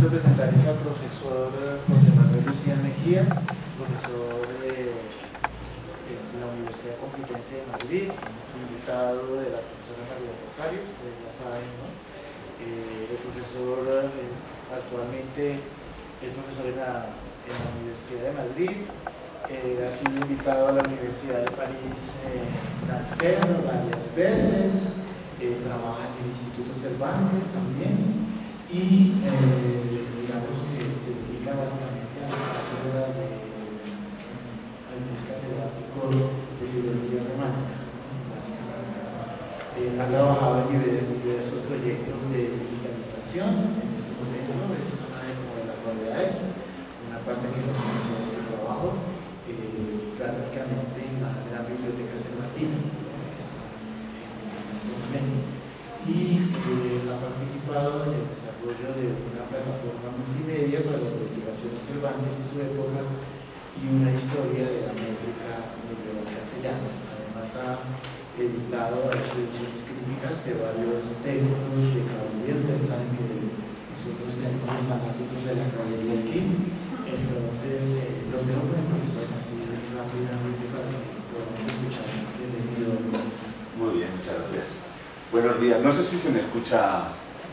gusto presentarles al profesor José Manuel Lucía Mejías, profesor de la Universidad Complutense de Madrid, invitado de la profesora María Rosario, ustedes ya saben, ¿no? El profesor actualmente es profesor en la Universidad de Madrid, ha sido invitado a la Universidad de París varias veces, trabaja en el Instituto Cervantes también y digamos que se dedica básicamente a la cátedra es catedrático de filología romántica, básicamente. Ha trabajado en diversos proyectos de digitalización. En este momento es una de las novedades, una parte que no conocía de este trabajo, prácticamente en la biblioteca cervantina en este momento. Y ha participado en el desarrollo de una plataforma multimedia para la investigación de Cervantes y su época y una historia de la métrica medieval castellana. Además ha editado traducciones críticas de varios textos de caballería. Ustedes saben que nosotros somos fanáticos de la caballería aquí, entonces los dejo con el profesor así rápidamente para que podamos escuchar. Bienvenido. Muy bien, muchas gracias. Buenos días. No sé si se me escucha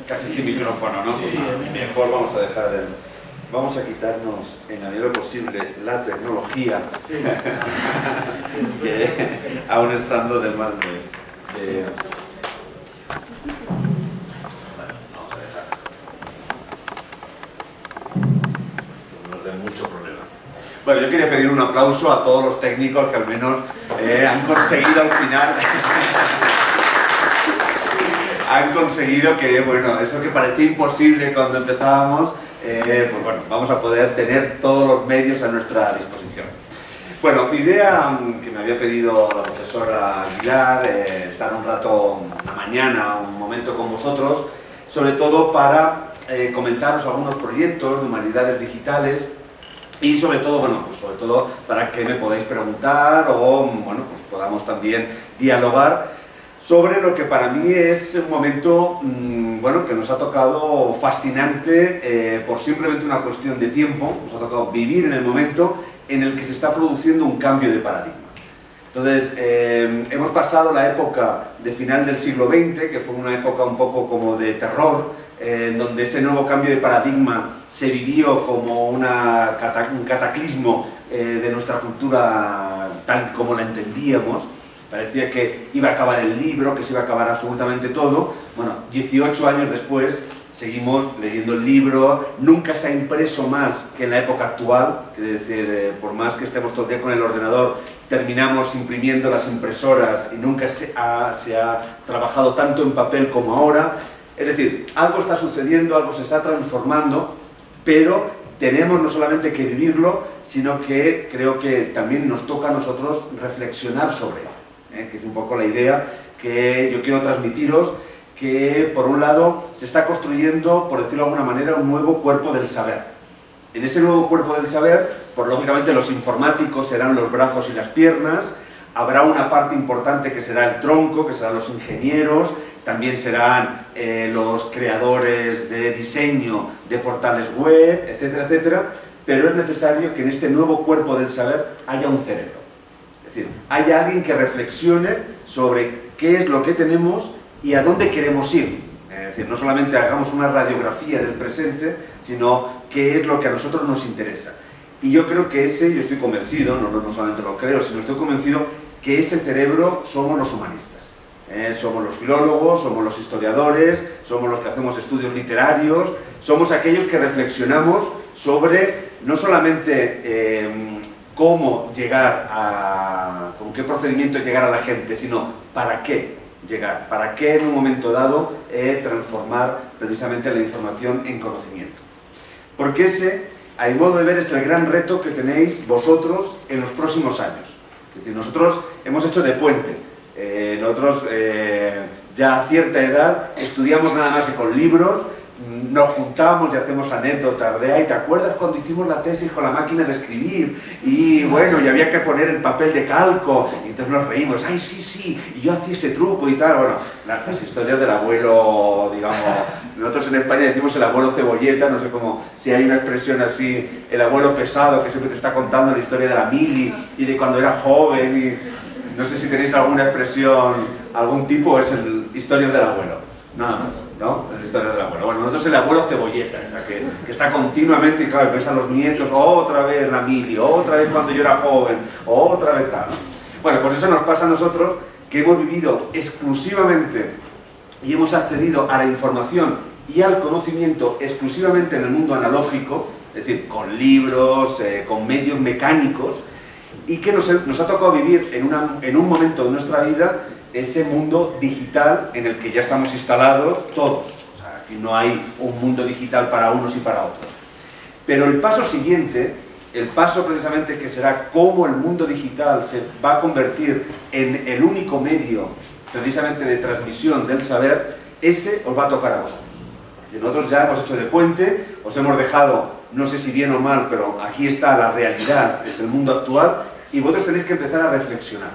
casi sin micrófono, ¿no? Sí, mejor vamos a dejar vamos a quitarnos en la medida de lo posible la tecnología, sí. Que aún estando del mal de... Vamos a dejar. No nos den mucho problema. Bueno, yo quería pedir un aplauso a todos los técnicos que al menos han conseguido al final... han conseguido que, bueno, eso que parecía imposible cuando empezábamos, pues bueno, vamos a poder tener todos los medios a nuestra disposición. Bueno, mi idea, que me había pedido la profesora Aguilar, estar un rato, una mañana, un momento con vosotros, sobre todo para comentaros algunos proyectos de humanidades digitales y sobre todo, bueno, pues sobre todo para que me podáis preguntar o, bueno, pues podamos también dialogar sobre lo que para mí es un momento, bueno, que nos ha tocado fascinante por simplemente una cuestión de tiempo. Nos ha tocado vivir en el momento en el que se está produciendo un cambio de paradigma. Entonces, hemos pasado la época de final del siglo XX, que fue una época un poco como de terror, donde ese nuevo cambio de paradigma se vivió como un cataclismo de nuestra cultura tal como la entendíamos. Parecía que iba a acabar el libro, que se iba a acabar absolutamente todo. Bueno, 18 años después seguimos leyendo el libro, nunca se ha impreso más que en la época actual, es decir, por más que estemos todo el día con el ordenador, terminamos imprimiendo las impresoras y nunca se ha trabajado tanto en papel como ahora. Es decir, algo está sucediendo, algo se está transformando, pero tenemos no solamente que vivirlo, sino que creo que también nos toca a nosotros reflexionar sobre ello. Que es un poco la idea que yo quiero transmitiros, que por un lado se está construyendo, por decirlo de alguna manera, un nuevo cuerpo del saber. En ese nuevo cuerpo del saber, pues lógicamente los informáticos serán los brazos y las piernas, habrá una parte importante que será el tronco, que serán los ingenieros, también serán los creadores de diseño de portales web, etcétera, etcétera, pero es necesario que en este nuevo cuerpo del saber haya un cerebro. Es decir, hay alguien que reflexione sobre qué es lo que tenemos y a dónde queremos ir. Es decir, no solamente hagamos una radiografía del presente, sino qué es lo que a nosotros nos interesa. Y yo creo que yo estoy convencido, no solamente lo creo, sino estoy convencido que ese cerebro somos los humanistas. Somos los filólogos, somos los historiadores, somos los que hacemos estudios literarios, somos aquellos que reflexionamos sobre no solamente cómo llegar con qué procedimiento llegar a la gente, sino para qué llegar, para qué en un momento dado transformar precisamente la información en conocimiento. Porque ese, a mi modo de ver, es el gran reto que tenéis vosotros en los próximos años. Es decir, nosotros hemos hecho de puente, nosotros ya a cierta edad estudiamos nada más que con libros nos juntamos y hacemos anécdotas de, ay, ¿te acuerdas cuando hicimos la tesis con la máquina de escribir? Y bueno, y había que poner el papel de calco, y entonces nos reímos, ay, sí, sí, y yo hacía ese truco y tal. Bueno, las historias del abuelo, digamos, nosotros en España decimos el abuelo cebolleta, no sé cómo, si hay una expresión así, el abuelo pesado que siempre te está contando la historia de la mili y de cuando era joven, y no sé si tenéis alguna expresión, algún tipo, o es el historia del abuelo. Nada más, ¿no? Las historias del abuelo. Bueno, nosotros el abuelo cebolleta, o sea, que está continuamente, y claro, ves a los nietos, otra vez la mili, otra vez cuando yo era joven, otra vez tal, ¿no? Bueno, pues eso nos pasa a nosotros, que hemos vivido exclusivamente y hemos accedido a la información y al conocimiento exclusivamente en el mundo analógico, es decir, con libros, con medios mecánicos, y que nos ha tocado vivir en un momento de nuestra vida ese mundo digital en el que ya estamos instalados todos. O sea, aquí no hay un mundo digital para unos y para otros. Pero el paso siguiente, el paso precisamente que será cómo el mundo digital se va a convertir en el único medio precisamente de transmisión del saber, ese os va a tocar a vosotros. Nosotros ya hemos hecho de puente, os hemos dejado, no sé si bien o mal, pero aquí está la realidad, es el mundo actual, y vosotros tenéis que empezar a reflexionar.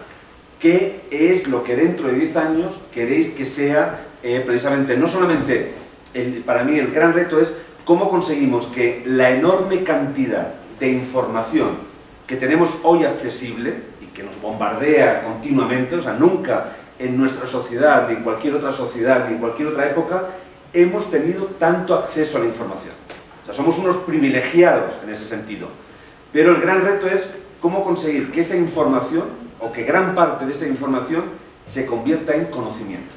¿Qué es lo que dentro de 10 años queréis que sea precisamente, no solamente, para mí el gran reto es cómo conseguimos que la enorme cantidad de información que tenemos hoy accesible y que nos bombardea continuamente, o sea, nunca en nuestra sociedad, ni en cualquier otra sociedad, ni en cualquier otra época, hemos tenido tanto acceso a la información. O sea, somos unos privilegiados en ese sentido. Pero el gran reto es cómo conseguir que esa información, o que gran parte de esa información se convierta en conocimiento.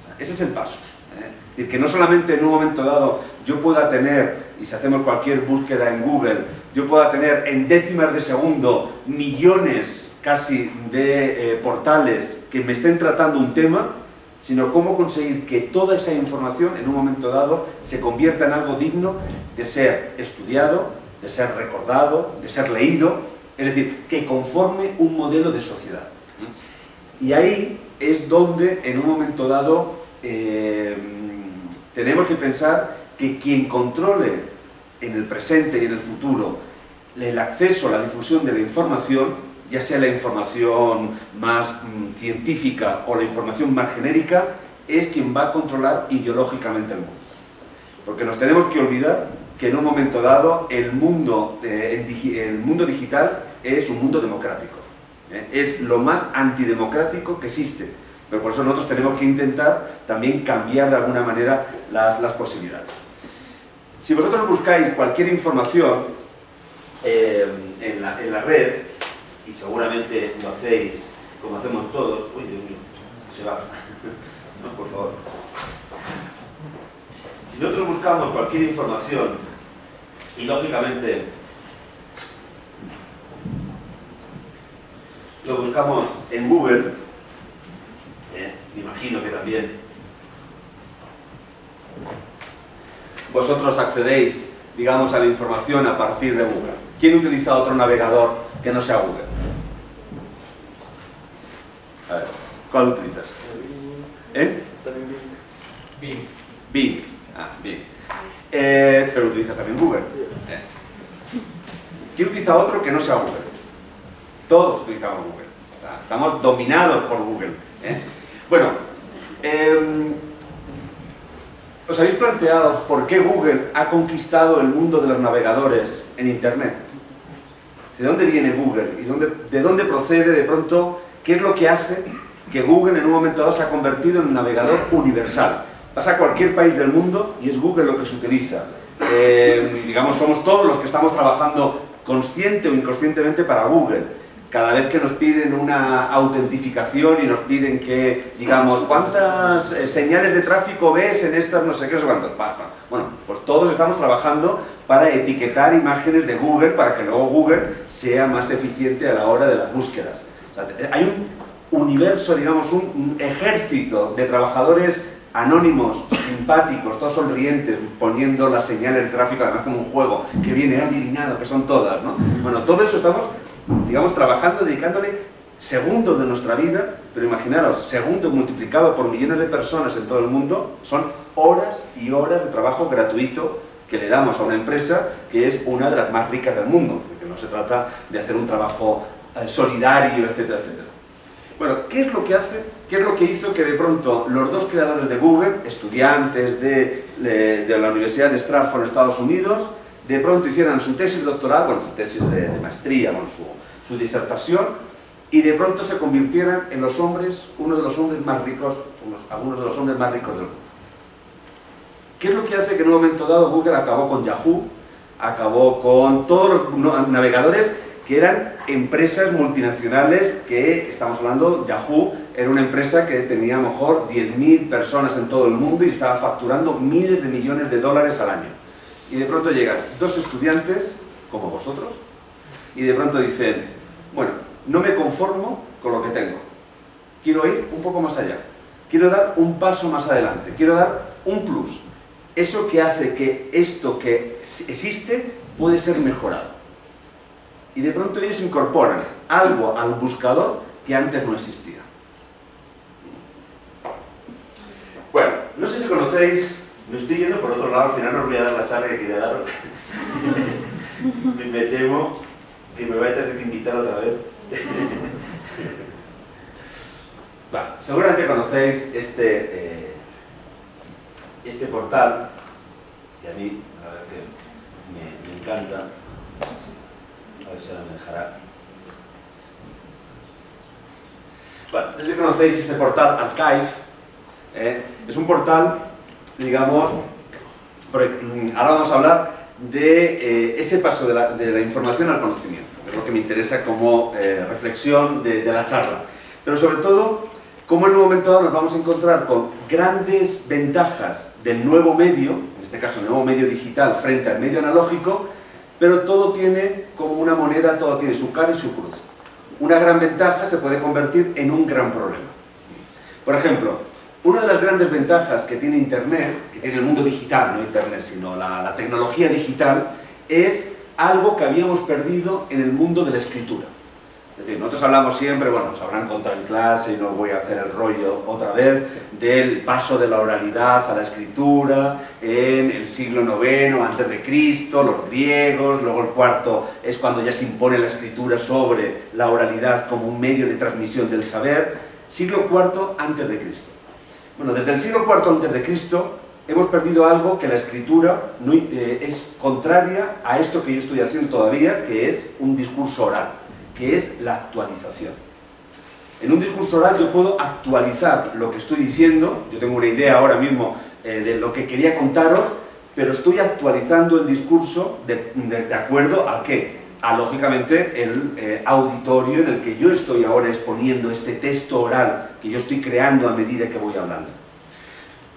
O sea, ese es el paso. Es decir, que no solamente en un momento dado yo pueda tener, y si hacemos cualquier búsqueda en Google, yo pueda tener en décimas de segundo millones casi de portales que me estén tratando un tema, sino cómo conseguir que toda esa información en un momento dado se convierta en algo digno de ser estudiado, de ser recordado, de ser leído. Es decir, que conforme un modelo de sociedad. Y ahí es donde, en un momento dado, tenemos que pensar que quien controle en el presente y en el futuro el acceso a la difusión de la información, ya sea la información más científica o la información más genérica, es quien va a controlar ideológicamente el mundo. Porque nos tenemos que olvidar que en un momento dado el mundo digital es un mundo democrático. Es lo más antidemocrático que existe. Pero por eso nosotros tenemos que intentar también cambiar de alguna manera las posibilidades. Si vosotros buscáis cualquier información en la red, y seguramente lo hacéis como hacemos todos, uy, Dios mío, se va, no, por favor. Si nosotros buscamos cualquier información, y lógicamente lo buscamos en Google, me imagino que también vosotros accedéis, digamos, a la información a partir de Google. ¿Quién utiliza otro navegador que no sea Google? A ver, ¿cuál utilizas? Bing. Bing. Ah, Bing. Pero utilizas también Google. ¿Quién utiliza otro que no sea Google? Todos utilizamos Google. Estamos dominados por Google. Bueno, ¿os habéis planteado por qué Google ha conquistado el mundo de los navegadores en Internet? ¿De dónde viene Google? ¿Y de dónde procede de pronto? ¿Qué es lo que hace que Google en un momento dado se ha convertido en un navegador universal? Vas a cualquier país del mundo y es Google lo que se utiliza. Digamos, somos todos los que estamos trabajando consciente o inconscientemente para Google. Cada vez que nos piden una autentificación y nos piden que, digamos, ¿cuántas señales de tráfico ves en estas no sé qué, cuántas? Bueno, pues todos estamos trabajando para etiquetar imágenes de Google para que luego Google sea más eficiente a la hora de las búsquedas. O sea, hay un universo, digamos, un ejército de trabajadores anónimos, simpáticos, todos sonrientes, poniendo las señales de tráfico, además como un juego, que viene adivinado, que son todas, ¿no? Bueno, todo eso estamos, digamos, trabajando, dedicándole segundos de nuestra vida pero imaginaros, segundo multiplicado por millones de personas en todo el mundo, son horas y horas de trabajo gratuito que le damos a una empresa que es una de las más ricas del mundo, porque no se trata de hacer un trabajo solidario, etcétera, etcétera. Bueno, ¿qué es lo que hace? ¿Qué es lo que hizo que de pronto los dos creadores de Google, estudiantes de la Universidad de Stratford en Estados Unidos, de pronto hicieran su tesis doctoral, bueno, su tesis de maestría, bueno, su disertación, y de pronto se convirtieran en los hombres, uno de los hombres más ricos, algunos de los hombres más ricos del mundo? ¿Qué es lo que hace que en un momento dado Google acabó con Yahoo, acabó con todos los navegadores que eran empresas multinacionales que, estamos hablando, Yahoo era una empresa que tenía a lo mejor 10.000 personas en todo el mundo y estaba facturando miles de millones de dólares al año? Y de pronto llegan dos estudiantes, como vosotros, y de pronto dicen, bueno, no me conformo con lo que tengo, quiero ir un poco más allá, quiero dar un paso más adelante, quiero dar un plus, eso que hace que esto que existe puede ser mejorado. Y de pronto ellos incorporan algo al buscador que antes no existía. Bueno, no sé si conocéis, me estoy yendo por otro lado, al final no os voy a dar la charla que quería dar. Me temo que me vais a tener que invitar otra vez. Bueno, seguramente conocéis este portal, que a mí, la verdad que me encanta. A ver si ahora me dejará. Bueno, no sé si conocéis este portal Archive. Es un portal, digamos, ahora vamos a hablar de ese paso de la información al conocimiento, que es lo que me interesa como reflexión de la charla. Pero sobre todo, cómo en un momento dado nos vamos a encontrar con grandes ventajas del nuevo medio, en este caso el nuevo medio digital frente al medio analógico, pero todo tiene como una moneda, todo tiene su cara y su cruz. Una gran ventaja se puede convertir en un gran problema. Por ejemplo, una de las grandes ventajas que tiene Internet, que tiene el mundo digital, no Internet, sino la tecnología digital, es algo que habíamos perdido en el mundo de la escritura. Es decir, nosotros hablamos siempre, bueno, nos habrán contado en clase y no voy a hacer el rollo otra vez, del paso de la oralidad a la escritura en el siglo IX antes de Cristo, los griegos, luego el cuarto es cuando ya se impone la escritura sobre la oralidad como un medio de transmisión del saber, siglo IV antes de Cristo. Bueno, desde el siglo IV antes de Cristo hemos perdido algo que la escritura es contraria a esto que yo estoy haciendo todavía, que es un discurso oral, que es la actualización. En un discurso oral yo puedo actualizar lo que estoy diciendo, yo tengo una idea ahora mismo de lo que quería contaros, pero estoy actualizando el discurso de acuerdo a qué, a lógicamente el auditorio en el que yo estoy ahora exponiendo este texto oral que yo estoy creando a medida que voy hablando.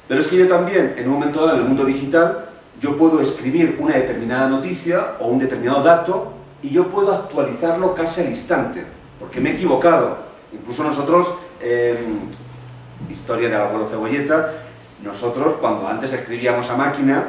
Pero es que yo también, en un momento dado, en el mundo digital, yo puedo escribir una determinada noticia o un determinado dato y yo puedo actualizarlo casi al instante, porque me he equivocado. Incluso nosotros, historia del abuelo Cebolleta, nosotros cuando antes escribíamos a máquina,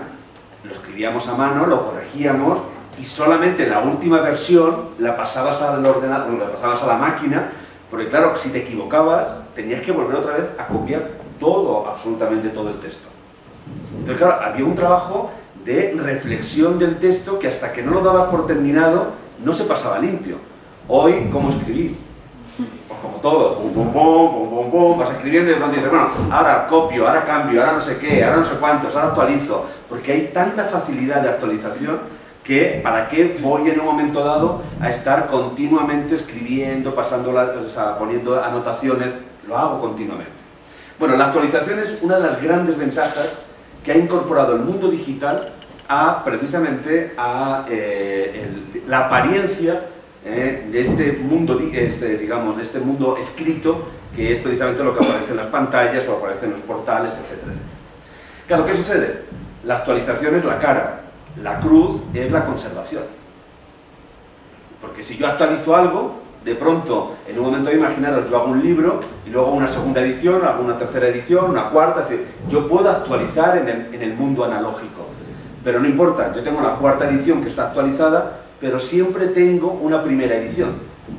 lo escribíamos a mano, lo corregíamos y solamente la última versión la pasabas al ordenador, la pasabas a la máquina, porque claro, si te equivocabas, tenías que volver otra vez a copiar todo, absolutamente todo el texto. Entonces claro, había un trabajo de reflexión del texto que hasta que no lo dabas por terminado, no se pasaba limpio. Hoy, ¿cómo escribís? Pues como todo, pum, pum, pum, pum, pum, pum, vas escribiendo y de pronto dices, bueno, ahora copio, ahora cambio, ahora no sé qué, ahora no sé cuántos, ahora actualizo, porque hay tanta facilidad de actualización que para qué voy en un momento dado a estar continuamente escribiendo, poniendo anotaciones, lo hago continuamente. Bueno, la actualización es una de las grandes ventajas que ha incorporado el mundo digital precisamente a la apariencia de este mundo, digamos, de este mundo escrito, que es precisamente lo que aparece en las pantallas o aparece en los portales, etcétera, etcétera. Claro, ¿qué sucede? La actualización es la cara, la cruz es la conservación. Porque si yo actualizo algo, de pronto, en un momento de imaginaros, yo hago un libro y luego una segunda edición, hago una tercera edición, una cuarta, es decir, yo puedo actualizar en el mundo analógico. Pero no importa, yo tengo la cuarta edición que está actualizada, pero siempre tengo una primera edición.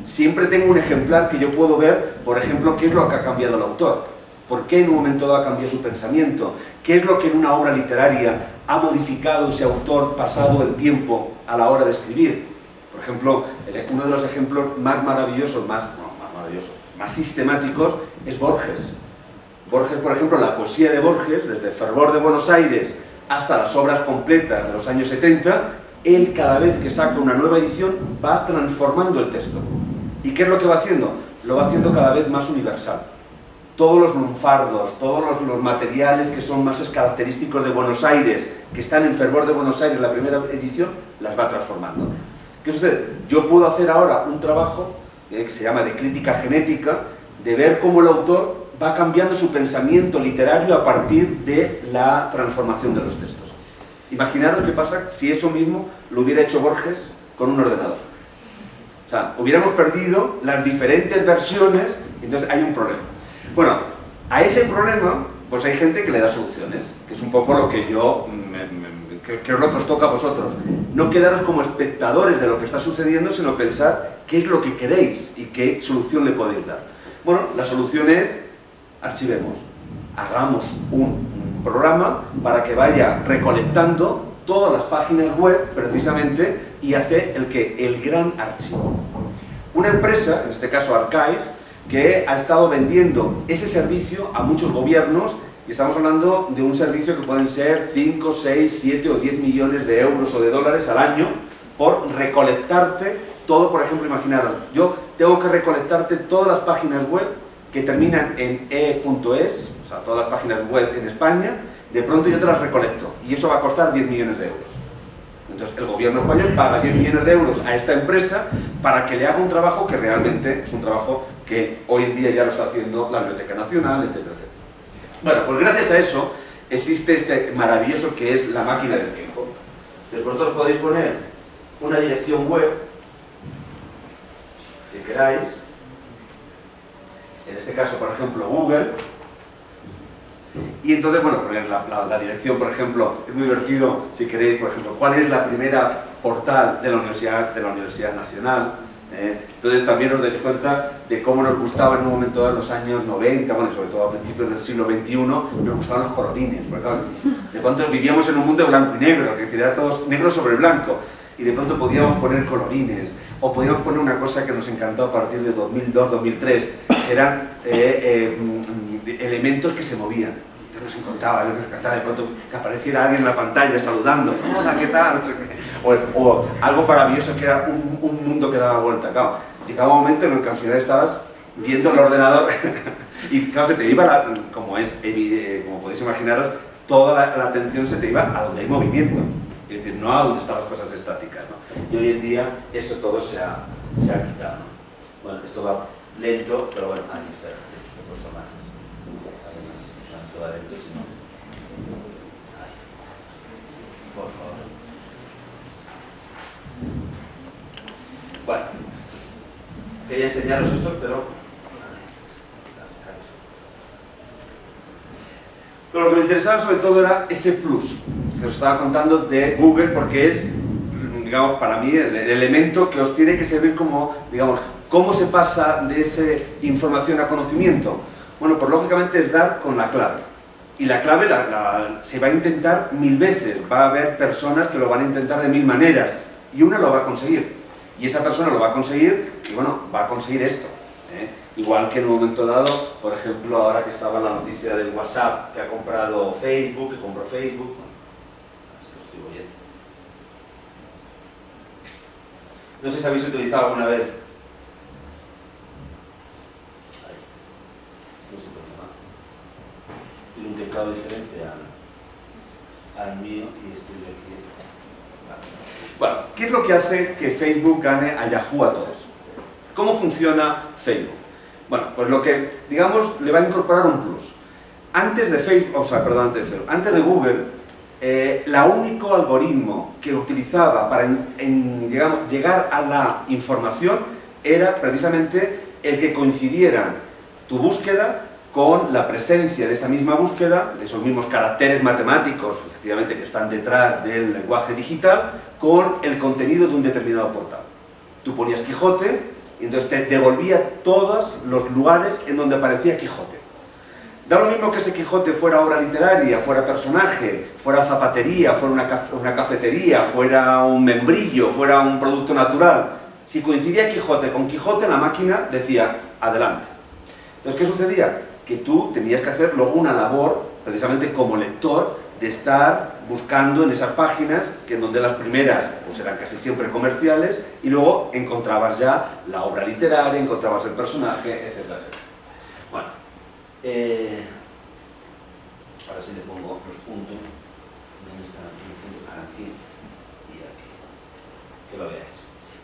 Siempre tengo un ejemplar que yo puedo ver, por ejemplo, qué es lo que ha cambiado el autor, por qué en un momento dado ha cambiado su pensamiento, qué es lo que en una obra literaria ha modificado ese autor pasado el tiempo a la hora de escribir. Por ejemplo, uno de los ejemplos más maravillosos, más sistemáticos, es Borges. Borges, por ejemplo, la poesía de Borges, desde Fervor de Buenos Aires hasta las obras completas de los años 70, él cada vez que saca una nueva edición va transformando el texto. ¿Y qué es lo que va haciendo? Lo va haciendo cada vez más universal. Todos los lunfardos, todos los materiales que son más característicos de Buenos Aires, que están en Fervor de Buenos Aires, la primera edición, las va transformando. ¿Qué sucede? Yo puedo hacer ahora un trabajo que se llama de crítica genética, de ver cómo el autor va cambiando su pensamiento literario a partir de la transformación de los textos. Imaginaros qué pasa si eso mismo lo hubiera hecho Borges con un ordenador. O sea, hubiéramos perdido las diferentes versiones, entonces hay un problema. Bueno, a ese problema, pues hay gente que le da soluciones, que es un poco lo que yo, que es lo que os toca a vosotros. No quedaros como espectadores de lo que está sucediendo, sino pensar qué es lo que queréis y qué solución le podéis dar. Bueno, la solución es, archivemos, hagamos un programa para que vaya recolectando todas las páginas web, precisamente, y hace el gran archivo. Una empresa, en este caso Archive, que ha estado vendiendo ese servicio a muchos gobiernos, y estamos hablando de un servicio que pueden ser 5, 6, 7 o 10 millones de euros o de dólares al año por recolectarte todo. Por ejemplo, imaginaros, yo tengo que recolectarte todas las páginas web que terminan en e.es, o sea, todas las páginas web en España, de pronto yo te las recolecto, y eso va a costar 10 millones de euros. Entonces el gobierno español paga 10 millones de euros a esta empresa para que le haga un trabajo que realmente es un trabajo que hoy en día ya lo está haciendo la Biblioteca Nacional, etcétera, etcétera. Bueno, pues gracias a eso existe este maravilloso que es la máquina del tiempo. Entonces vosotros podéis poner una dirección web que queráis, en este caso, por ejemplo, Google, y entonces, bueno, poner la dirección, por ejemplo, es muy divertido, si queréis, por ejemplo, cuál es la primera portal de la Universidad Nacional. Entonces también os dais cuenta de cómo nos gustaba en un momento de los años 90, bueno, sobre todo a principios del siglo XXI, nos gustaban los colorines, ¿verdad? De pronto vivíamos en un mundo de blanco y negro, que era todo negro sobre blanco, y de pronto podíamos poner colorines, o podíamos poner una cosa que nos encantó a partir de 2002-2003, que eran elementos que se movían. Entonces nos encantaba de pronto que apareciera alguien en la pantalla saludando, hola, ¿qué tal? O algo maravilloso que era un mundo que daba vuelta. Claro, llegaba un momento en el que al final estabas viendo el ordenador y claro, se te iba, como podéis imaginaros, toda la atención se te iba a donde hay movimiento, es decir, no a donde están las cosas estáticas, ¿no? Y hoy en día eso todo se ha quitado, ¿no? Bueno, esto va lento, pero bueno, ahí está, he puesto más. Además, esto va lento, si no. Ahí. Por favor. Bueno, quería enseñaros esto, pero lo que me interesaba sobre todo era ese plus que os estaba contando de Google, porque es, digamos, para mí el elemento que os tiene que servir como, digamos, ¿cómo se pasa de esa información a conocimiento? Bueno, pues lógicamente es dar con la clave. Y la clave se va a intentar 1000 veces, va a haber personas que lo van a intentar de 1000 maneras, y una lo va a conseguir. Y esa persona lo va a conseguir, y bueno, va a conseguir esto. Igual que en un momento dado, por ejemplo, ahora que estaba la noticia del WhatsApp, que ha comprado Facebook, que compró Facebook. Así lo estoy oyendo. No sé si habéis utilizado alguna vez. Ahí. No sé por qué más. Tiene un teclado diferente al mío y estoy aquí. Bueno, ¿qué es lo que hace que Facebook gane a Yahoo a todos? ¿Cómo funciona Facebook? Bueno, pues lo que, digamos, le va a incorporar un plus. Antes de Facebook, antes de Google, el único algoritmo que utilizaba para, digamos, llegar a la información era precisamente el que coincidieran tu búsqueda con la presencia de esa misma búsqueda, de esos mismos caracteres matemáticos, efectivamente, que están detrás del lenguaje digital, con el contenido de un determinado portal. Tú ponías Quijote, y y entonces te devolvía todos los lugares en donde aparecía Quijote. Da lo mismo que ese Quijote fuera obra literaria, fuera personaje, fuera zapatería, fuera una cafetería, fuera un membrillo, fuera un producto natural. Si coincidía Quijote con Quijote, la máquina decía, adelante. Entonces, ¿qué sucedía? Que tú tenías que hacer luego una labor, precisamente como lector, de estar buscando en esas páginas, que en donde las primeras pues eran casi siempre comerciales, y luego encontrabas ya la obra literaria, encontrabas el personaje, etcétera, etcétera. Bueno, ahora sí le pongo los puntos. ¿Dónde están los puntos? Aquí y aquí. Que lo veáis.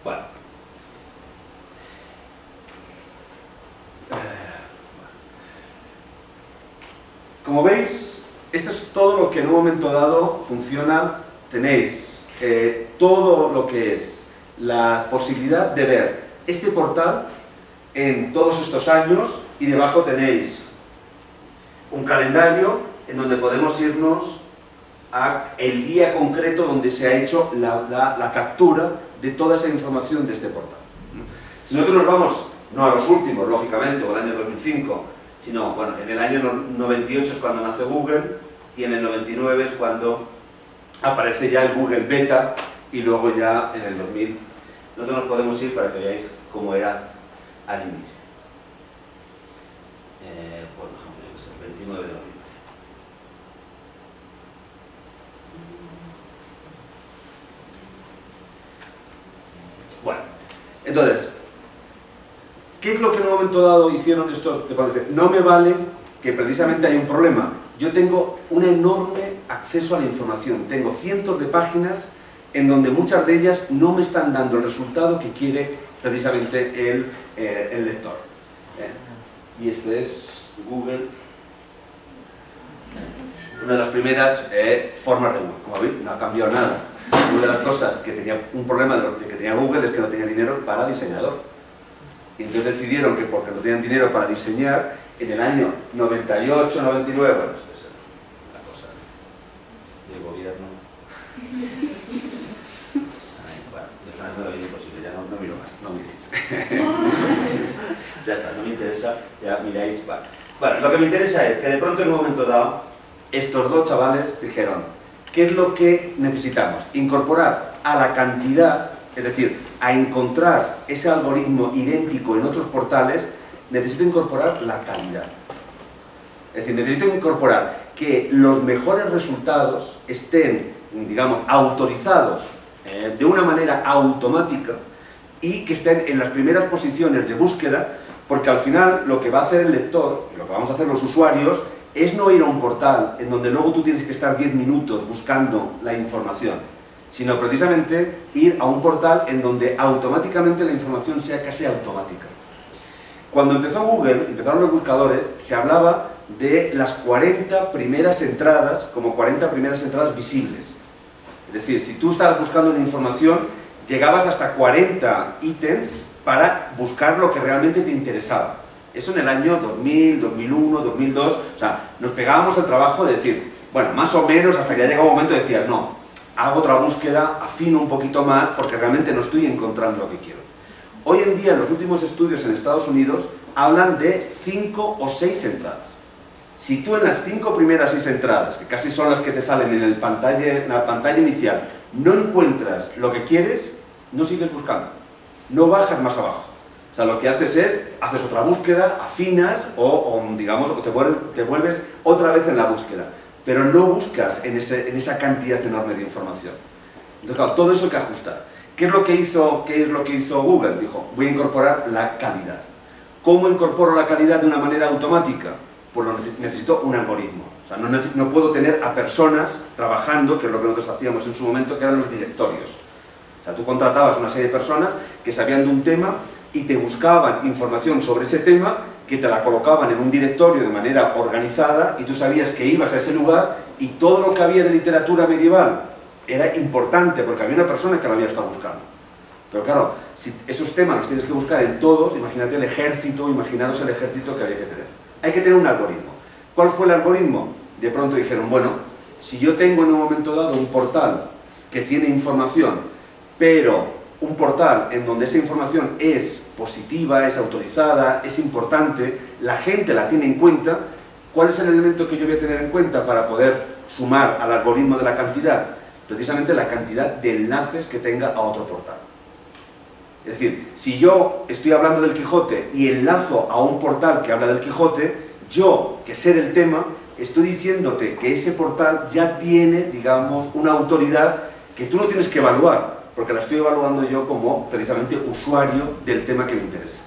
Bueno. Como veis, esto es todo lo que en un momento dado funciona. Tenéis todo lo que es la posibilidad de ver este portal en todos estos años, y debajo tenéis un calendario en donde podemos irnos a el día concreto donde se ha hecho la captura de toda esa información de este portal. Si nosotros nos vamos, no a los últimos, lógicamente, o al año 2005, sino, bueno, en el año 98 es cuando nace Google, y en el 99 es cuando aparece ya el Google Beta, y luego ya en el 2000. Nosotros nos podemos ir para que veáis cómo era al inicio. Por ejemplo, el 29 de noviembre. Bueno, entonces, ¿qué es lo que en un momento dado hicieron estos? No me vale que precisamente hay un problema. Yo tengo un enorme acceso a la información. Tengo cientos de páginas en donde muchas de ellas no me están dando el resultado que quiere precisamente el lector. Y este es Google. Una de las primeras formas de Google. Como veis, no ha cambiado nada. Una de las cosas que tenía un problema de que tenía Google es que no tenía dinero para diseñador. Y entonces decidieron que porque no tenían dinero para diseñar, en el año 98, 99, bueno, esto es la cosa del gobierno. Ay, bueno, de la vida imposible, ya no miro más, no miréis. Ya está, no me interesa, ya miráis, vale. Bueno, lo que me interesa es que de pronto en un momento dado, estos dos chavales dijeron, ¿qué es lo que necesitamos? Incorporar a la cantidad, es decir, a encontrar ese algoritmo idéntico en otros portales, necesito incorporar la calidad. Es decir, necesito incorporar que los mejores resultados estén, digamos, autorizados de una manera automática, y que estén en las primeras posiciones de búsqueda, porque al final lo que va a hacer el lector, lo que vamos a hacer los usuarios, es no ir a un portal en donde luego tú tienes que estar 10 minutos buscando la información, sino precisamente ir a un portal en donde automáticamente la información sea casi automática. Cuando empezó Google, empezaron los buscadores, se hablaba de las 40 primeras entradas como 40 primeras entradas visibles. Es decir, si tú estabas buscando una información, llegabas hasta 40 ítems para buscar lo que realmente te interesaba. Eso en el año 2000, 2001, 2002, o sea, nos pegábamos el trabajo de decir, bueno, más o menos, hasta que ya llegaba un momento de decir, no, hago otra búsqueda, afino un poquito más, porque realmente no estoy encontrando lo que quiero. Hoy en día, los últimos estudios en Estados Unidos hablan de 5 o 6 entradas. Si tú en las 5 primeras 6 entradas, que casi son las que te salen en la pantalla inicial, no encuentras lo que quieres, no sigues buscando, no bajas más abajo. O sea, lo que haces es, haces otra búsqueda, afinas o digamos, te vuelves otra vez en la búsqueda, pero no buscas en esa cantidad enorme de información. Entonces, claro, todo eso hay que ajustar. ¿Qué es lo que hizo Google? Dijo, voy a incorporar la calidad. ¿Cómo incorporo la calidad de una manera automática? Pues necesito un algoritmo. O sea, no puedo tener a personas trabajando, que es lo que nosotros hacíamos en su momento, que eran los directorios. O sea, tú contratabas una serie de personas que sabían de un tema y te buscaban información sobre ese tema, que te la colocaban en un directorio de manera organizada, y tú sabías que ibas a ese lugar y todo lo que había de literatura medieval era importante porque había una persona que lo había estado buscando. Pero claro, si esos temas los tienes que buscar en todos, imagínate el ejército, imaginaros el ejército que había que tener. Hay que tener un algoritmo. ¿Cuál fue el algoritmo? De pronto dijeron, bueno, si yo tengo en un momento dado un portal que tiene información, pero un portal en donde esa información es positiva, es autorizada, es importante, la gente la tiene en cuenta. ¿Cuál es el elemento que yo voy a tener en cuenta para poder sumar al algoritmo de la cantidad? Precisamente la cantidad de enlaces que tenga a otro portal. Es decir, si yo estoy hablando del Quijote y enlazo a un portal que habla del Quijote, yo, que sé del tema, estoy diciéndote que ese portal ya tiene, digamos, una autoridad que tú no tienes que evaluar, porque la estoy evaluando yo como, precisamente, usuario del tema que me interesa.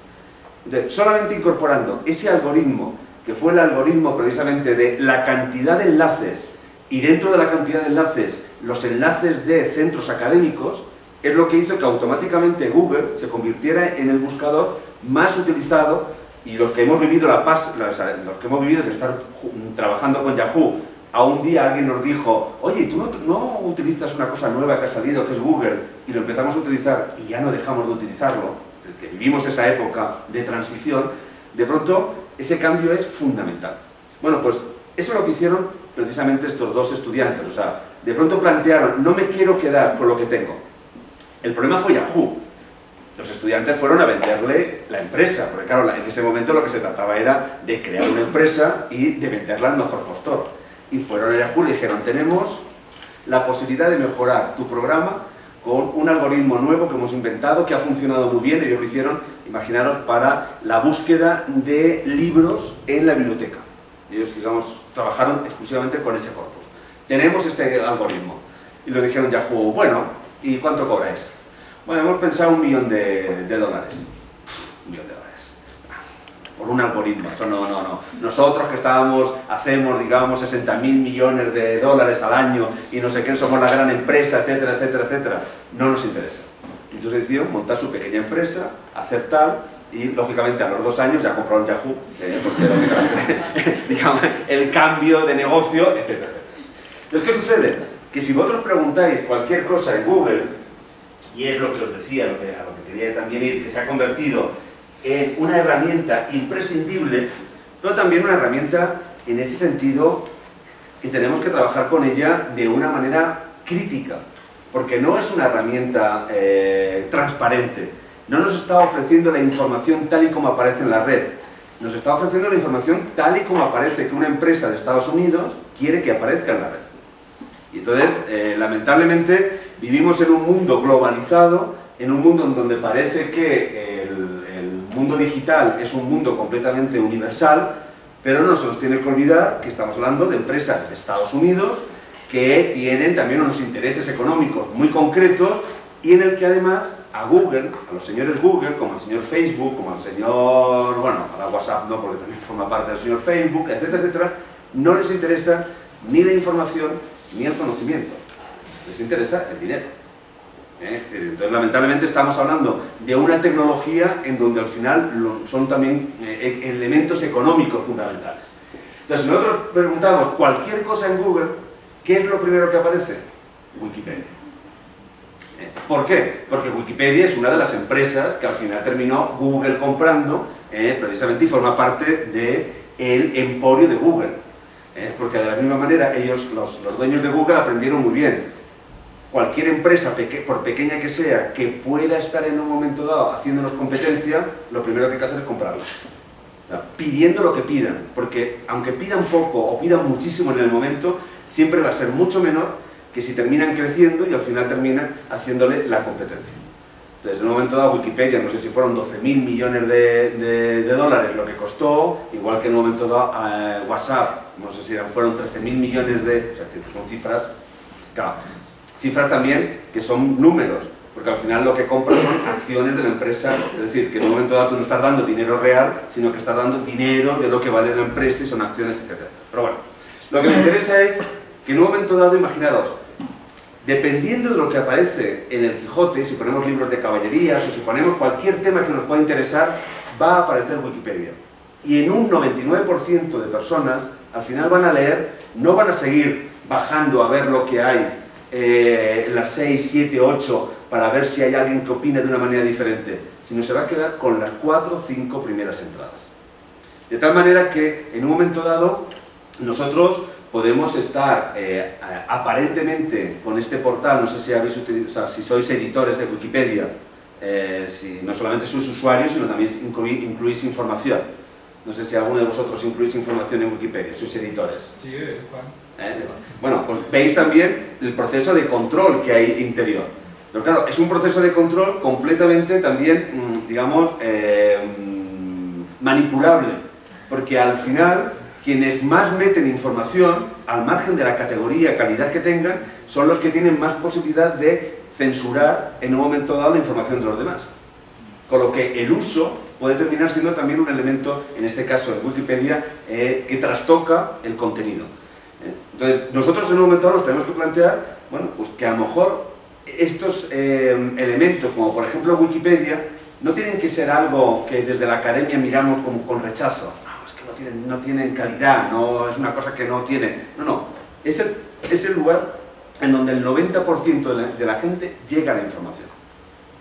Entonces, solamente incorporando ese algoritmo, que fue el algoritmo precisamente de la cantidad de enlaces, y dentro de la cantidad de enlaces, los enlaces de centros académicos, es lo que hizo que automáticamente Google se convirtiera en el buscador más utilizado, y los que hemos vivido los que hemos vivido de estar trabajando con Yahoo, a un día alguien nos dijo, oye, ¿tú no utilizas una cosa nueva que ha salido, que es Google? Y lo empezamos a utilizar y ya no dejamos de utilizarlo, que vivimos esa época de transición. De pronto, ese cambio es fundamental. Bueno, pues eso es lo que hicieron precisamente estos dos estudiantes. O sea, de pronto plantearon, no me quiero quedar con lo que tengo. El problema fue Yahoo. Los estudiantes fueron a venderle la empresa, porque claro, en ese momento lo que se trataba era de crear una empresa y de venderla al mejor postor. Y fueron a Yahoo y le dijeron, tenemos la posibilidad de mejorar tu programa con un algoritmo nuevo que hemos inventado, que ha funcionado muy bien. Ellos lo hicieron, imaginaros, para la búsqueda de libros en la biblioteca. Ellos, digamos, trabajaron exclusivamente con ese corpus. Tenemos este algoritmo. Y le dijeron Yahoo, bueno, ¿y cuánto cobráis? Bueno, hemos pensado $1 millón de dólares. $1 millón de dólares. Por un algoritmo, eso no. Nosotros que hacemos, digamos, 60.000 millones de dólares al año y no sé qué, somos la gran empresa, etcétera, etcétera, etcétera, no nos interesa. Entonces decidieron montar su pequeña empresa, hacer tal, y lógicamente a los 2 años ya compraron Yahoo, porque lógicamente, digamos, el cambio de negocio, etcétera, etcétera. Entonces, ¿qué sucede? Que si vosotros preguntáis cualquier cosa en Google, y es lo que os decía, a lo que quería también ir, que se ha convertido en una herramienta imprescindible, pero también una herramienta en ese sentido que tenemos que trabajar con ella de una manera crítica, porque no es una herramienta transparente, no nos está ofreciendo la información tal y como aparece en la red, nos está ofreciendo la información tal y como aparece que una empresa de Estados Unidos quiere que aparezca en la red. Y entonces, lamentablemente, vivimos en un mundo globalizado, en un mundo en donde parece que el mundo digital es un mundo completamente universal, pero no se nos tiene que olvidar que estamos hablando de empresas de Estados Unidos que tienen también unos intereses económicos muy concretos y en el que además a Google, a los señores Google, como al señor Facebook, como al señor, bueno, a la WhatsApp no, porque también forma parte del señor Facebook, etcétera, etcétera, no les interesa ni la información ni el conocimiento, les interesa el dinero. Entonces, lamentablemente estamos hablando de una tecnología en donde al final son también elementos económicos fundamentales. Entonces, si nosotros preguntamos cualquier cosa en Google, ¿qué es lo primero que aparece? Wikipedia. ¿Por qué? Porque Wikipedia es una de las empresas que al final terminó Google comprando, precisamente, y forma parte del emporio de Google. Porque de la misma manera ellos, los dueños de Google, aprendieron muy bien. Cualquier empresa, por pequeña que sea, que pueda estar en un momento dado haciéndonos competencia, lo primero que hay que hacer es comprarla. Pidiendo lo que pidan, porque aunque pidan poco o pidan muchísimo en el momento, siempre va a ser mucho menor que si terminan creciendo y al final terminan haciéndole la competencia. Entonces, en un momento dado, Wikipedia, no sé si fueron 12.000 millones de dólares lo que costó, igual que en un momento dado WhatsApp, no sé si fueron 13.000 millones de... O sea, que son cifras, claro, cifras también que son números, porque al final lo que compras son acciones de la empresa, es decir, que en un momento dado tú no estás dando dinero real, sino que estás dando dinero de lo que vale la empresa y son acciones, etc. Pero bueno, lo que me interesa es que en un momento dado, imaginaros, dependiendo de lo que aparece en el Quijote, si ponemos libros de caballerías o si ponemos cualquier tema que nos pueda interesar, va a aparecer Wikipedia. Y en un 99% de personas, al final van a leer, no van a seguir bajando a ver lo que hay en las 6, 7, 8, para ver si hay alguien que opine de una manera diferente, sino se va a quedar con las 4 o 5 primeras entradas. De tal manera que, en un momento dado, nosotros podemos estar aparentemente con este portal, no sé si habéis utilizado, si sois editores de Wikipedia, si no solamente sois usuarios, sino también incluís información. No sé si alguno de vosotros incluís información en Wikipedia, sois editores. Sí, de vez en cuando. Bueno, pues veis también el proceso de control que hay interior. Pero claro, es un proceso de control completamente también, digamos, manipulable. Porque al final, quienes más meten información, al margen de la categoría, calidad que tengan, son los que tienen más posibilidad de censurar en un momento dado la información de los demás. Con lo que el uso puede terminar siendo también un elemento, en este caso en Wikipedia, que trastoca el contenido. Entonces, nosotros en un momento dado nos tenemos que plantear, bueno, pues que a lo mejor estos elementos, como por ejemplo Wikipedia, no tienen que ser algo que desde la academia miramos como con rechazo. No, es que no tienen calidad, no, es una cosa que no tiene. No, es el lugar en donde el 90% de la gente llega a la información.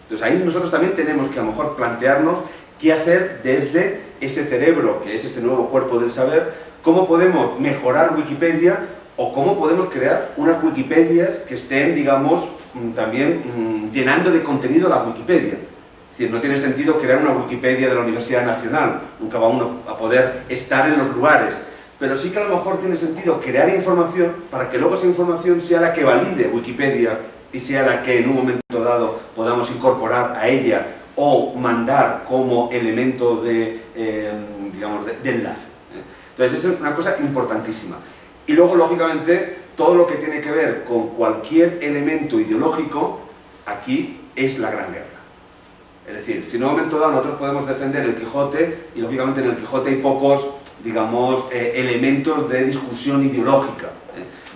Entonces ahí nosotros también tenemos que a lo mejor plantearnos qué hacer desde ese cerebro, que es este nuevo cuerpo del saber, cómo podemos mejorar Wikipedia o cómo podemos crear unas Wikipedias que estén, digamos, también llenando de contenido la Wikipedia. Es decir, no tiene sentido crear una Wikipedia de la Universidad Nacional, nunca va uno a poder estar en los lugares, pero sí que a lo mejor tiene sentido crear información para que luego esa información sea la que valide Wikipedia y sea la que en un momento dado podamos incorporar a ella o mandar como elemento de, digamos, de enlace. Entonces, es una cosa importantísima. Y luego, lógicamente, todo lo que tiene que ver con cualquier elemento ideológico, aquí es la gran guerra. Es decir, si en un momento dado nosotros podemos defender el Quijote, y lógicamente en el Quijote hay pocos, digamos, elementos de discusión ideológica.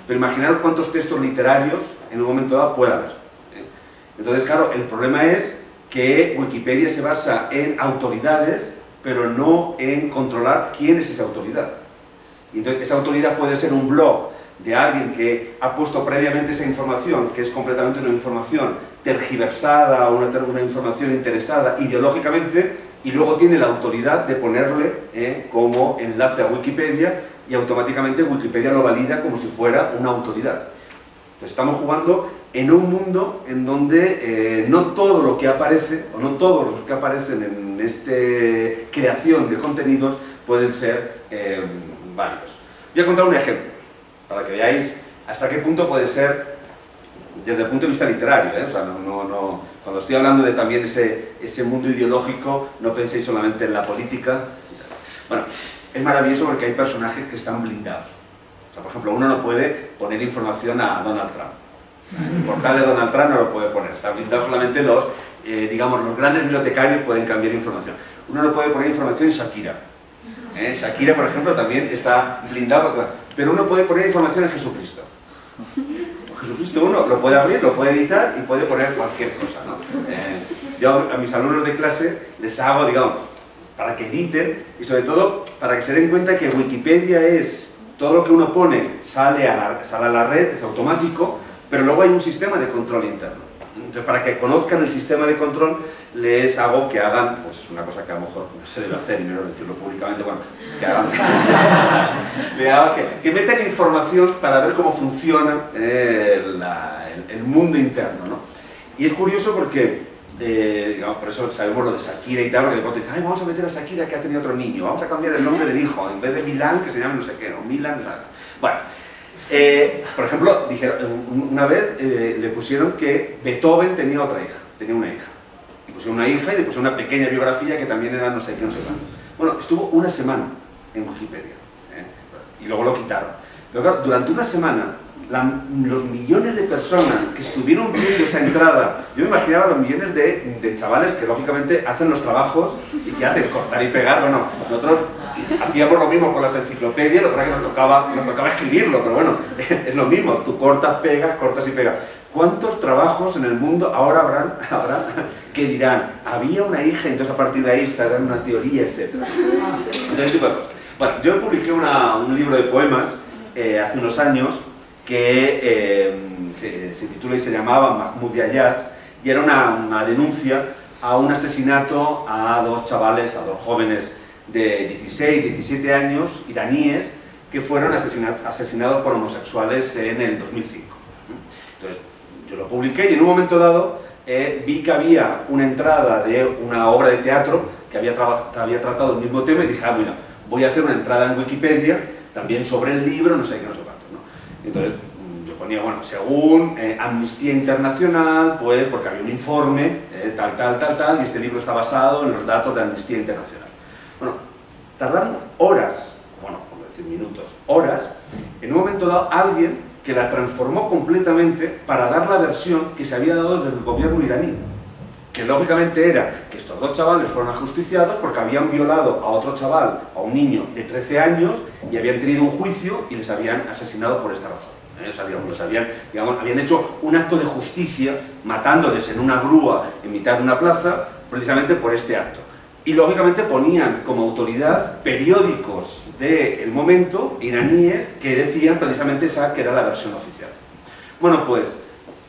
Pero imaginaros cuántos textos literarios en un momento dado puede haber. Entonces, claro, el problema es que Wikipedia se basa en autoridades, pero no en controlar quién es esa autoridad. Y entonces, esa autoridad puede ser un blog de alguien que ha puesto previamente esa información, que es completamente una información tergiversada, una información interesada ideológicamente, y luego tiene la autoridad de ponerle como enlace a Wikipedia, y automáticamente Wikipedia lo valida como si fuera una autoridad. Entonces estamos jugando en un mundo en donde no todo lo que aparece, o no todos los que aparecen en esta creación de contenidos pueden ser válidos. Voy a contar un ejemplo, para que veáis hasta qué punto puede ser desde el punto de vista literario, O sea, cuando estoy hablando de también ese mundo ideológico, no penséis solamente en la política. Bueno, es maravilloso porque hay personajes que están blindados. O sea, por ejemplo, uno no puede poner información a Donald Trump. El portal de Donald Trump no lo puede poner, está blindado solamente digamos, los grandes bibliotecarios pueden cambiar información. Uno no puede poner información en Shakira. Shakira, por ejemplo, también está blindado, pero uno puede poner información en Jesucristo. Jesucristo uno lo puede abrir, lo puede editar y puede poner cualquier cosa, ¿no? Yo a mis alumnos de clase les hago, digamos, para que editen y sobre todo para que se den cuenta que Wikipedia es todo lo que uno pone sale a la red, es automático, pero luego hay un sistema de control interno. Entonces, para que conozcan el sistema de control, les hago que hagan, pues es una cosa que a lo mejor no se debe hacer y menos decirlo públicamente, bueno, que hagan, que metan información para ver cómo funciona el mundo interno, ¿no? Y es curioso porque, digamos, por eso sabemos lo de Shakira y tal, porque de pronto dicen, ay, vamos a meter a Shakira que ha tenido otro niño, vamos a cambiar el nombre del hijo, en vez de Milán, que se llame no sé qué, o Milan, no sé qué. Bueno. Por ejemplo, dijeron, una vez le pusieron que Beethoven tenía otra hija, tenía una hija. Y pusieron una hija y le pusieron una pequeña biografía que también era no sé qué, no sé cuánto. Bueno, estuvo una semana en Wikipedia, y luego lo quitaron. Pero claro, durante una semana, los millones de personas que estuvieron viendo esa entrada, yo me imaginaba los millones de chavales que lógicamente hacen los trabajos y que hacen cortar y pegar. Bueno, nosotros hacíamos lo mismo con las enciclopedias, lo que pasa es que nos tocaba escribirlo, pero bueno, es lo mismo, tú cortas y pegas. ¿Cuántos trabajos en el mundo ahora habrá que dirán, había una hija, entonces a partir de ahí se hará una teoría, etc. Entonces, este tipo de cosas. Bueno, yo publiqué un libro de poemas hace unos años que se titula y se llamaba Mahmoud y Ayaz, y era una denuncia a un asesinato a dos chavales, a dos jóvenes de 16, 17 años, iraníes, que fueron asesinados por homosexuales en el 2005. Entonces, yo lo publiqué y en un momento dado vi que había una entrada de una obra de teatro que había tratado el mismo tema y dije, mira, voy a hacer una entrada en Wikipedia también sobre el libro, no sé qué, no sé cuánto, ¿no? Entonces yo ponía, bueno, según Amnistía Internacional, pues porque había un informe, tal, y este libro está basado en los datos de Amnistía Internacional. Bueno, tardaron horas, bueno, por decir minutos, horas, en un momento dado alguien que la transformó completamente para dar la versión que se había dado desde el gobierno iraní, que lógicamente era que estos dos chavales fueron ajusticiados porque habían violado a otro chaval, a un niño de 13 años, y habían tenido un juicio y les habían asesinado por esta razón. O sea, digamos, habían hecho un acto de justicia matándoles en una grúa en mitad de una plaza precisamente por este acto. Y lógicamente ponían como autoridad periódicos del momento iraníes que decían precisamente esa que era la versión oficial. Bueno, pues,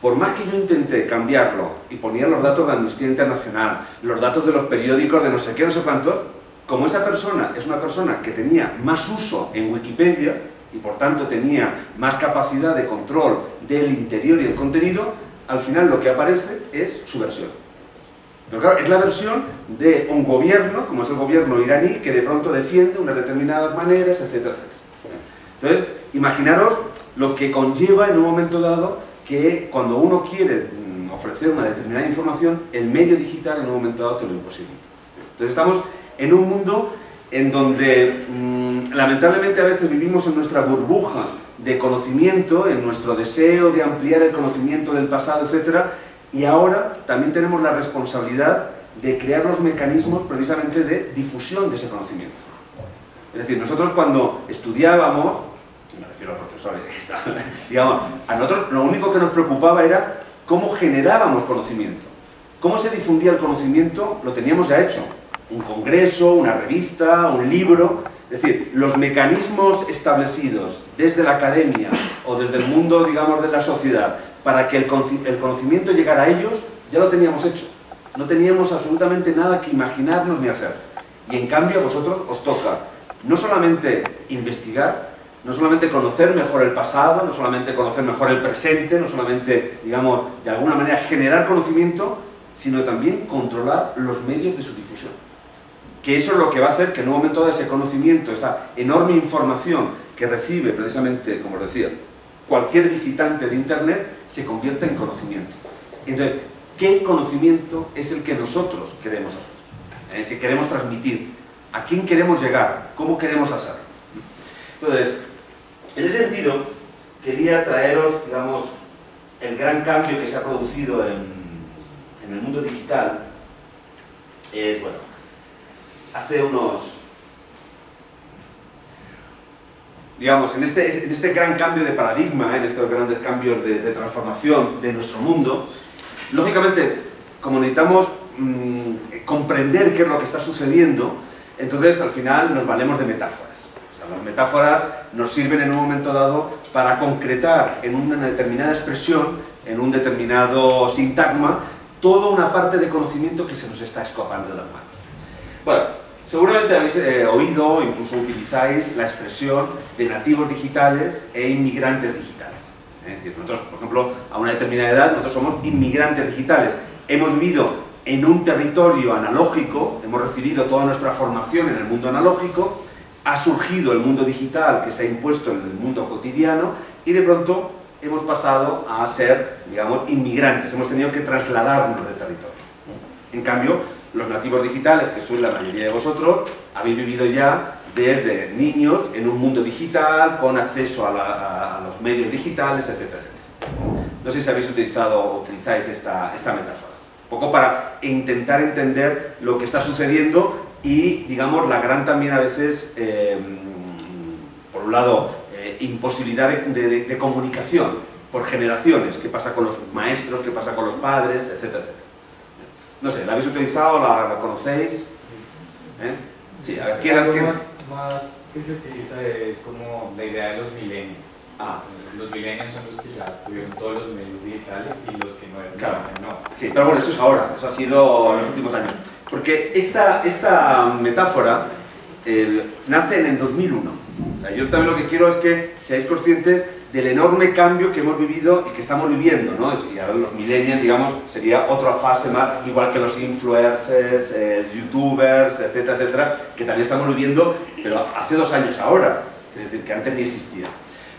por más que yo intenté cambiarlo y ponía los datos de Amnistía Internacional, los datos de los periódicos de no sé qué, no sé cuántos, como esa persona es una persona que tenía más uso en Wikipedia y por tanto tenía más capacidad de control del interior y el contenido, al final lo que aparece es su versión. Pero claro, es la versión de un gobierno, como es el gobierno iraní, que de pronto defiende unas determinadas maneras, etcétera, etcétera. Entonces, imaginaros lo que conlleva en un momento dado que cuando uno quiere ofrecer una determinada información, el medio digital en un momento dado te lo imposibilita. Entonces estamos en un mundo en donde lamentablemente a veces vivimos en nuestra burbuja de conocimiento, en nuestro deseo de ampliar el conocimiento del pasado, etcétera, y ahora también tenemos la responsabilidad de crear los mecanismos precisamente de difusión de ese conocimiento. Es decir, nosotros cuando estudiábamos, me refiero a profesores, digamos, a nosotros lo único que nos preocupaba era cómo generábamos conocimiento. Cómo se difundía el conocimiento lo teníamos ya hecho. Un congreso, una revista, un libro. Es decir, los mecanismos establecidos desde la academia o desde el mundo, digamos, de la sociedad para que el conocimiento llegara a ellos, ya lo teníamos hecho. No teníamos absolutamente nada que imaginarnos ni hacer. Y en cambio a vosotros os toca no solamente investigar, no solamente conocer mejor el pasado, no solamente conocer mejor el presente, no solamente, digamos, de alguna manera generar conocimiento, sino también controlar los medios de su difusión. Que eso es lo que va a hacer que en un momento dado ese conocimiento, esa enorme información que recibe precisamente, como os decía, cualquier visitante de Internet, se convierta en conocimiento. Entonces, ¿qué conocimiento es el que nosotros queremos hacer? Que queremos transmitir. ¿A quién queremos llegar? ¿Cómo queremos hacerlo? Entonces, en ese sentido, quería traeros, digamos, el gran cambio que se ha producido en el mundo digital. Bueno, hace unos... Digamos, en este gran cambio de paradigma, en estos grandes cambios de transformación de nuestro mundo, lógicamente, como necesitamos comprender qué es lo que está sucediendo, entonces al final nos valemos de metáforas. O sea, las metáforas nos sirven en un momento dado para concretar en una determinada expresión, en un determinado sintagma, toda una parte de conocimiento que se nos está escapando de las manos. Bueno, seguramente habéis oído, incluso utilizáis la expresión de nativos digitales e inmigrantes digitales. Es decir, nosotros, por ejemplo, a una determinada edad, nosotros somos inmigrantes digitales. Hemos vivido en un territorio analógico, hemos recibido toda nuestra formación en el mundo analógico, ha surgido el mundo digital que se ha impuesto en el mundo cotidiano y de pronto hemos pasado a ser, digamos, inmigrantes, hemos tenido que trasladarnos de territorio. En cambio, los nativos digitales, que sois la mayoría de vosotros, habéis vivido ya desde niños en un mundo digital, con acceso a los medios digitales, etcétera, etcétera. No sé si habéis utilizado o utilizáis esta metáfora. Un poco para intentar entender lo que está sucediendo y, digamos, la gran también a veces, por un lado, imposibilidad de comunicación por generaciones. ¿Qué pasa con los maestros? ¿Qué pasa con los padres? Etcétera, etcétera. No sé, ¿la habéis utilizado? ¿La conocéis? Sí, a ver, ¿quién? Más que se utiliza es como la idea de los millennials. Entonces, los millennials son los que ya tuvieron todos los medios digitales y los que no eran. Claro. No. Sí, pero bueno, eso es ahora, eso ha sido en los últimos años. Porque esta metáfora nace en el 2001. O sea, yo también lo que quiero es que seáis conscientes del enorme cambio que hemos vivido y que estamos viviendo, ¿no? Y ahora los millennials, digamos, sería otra fase más, igual que los influencers, youtubers, etcétera, etcétera, que también estamos viviendo, pero hace 2 años ahora, es decir, que antes ni existía.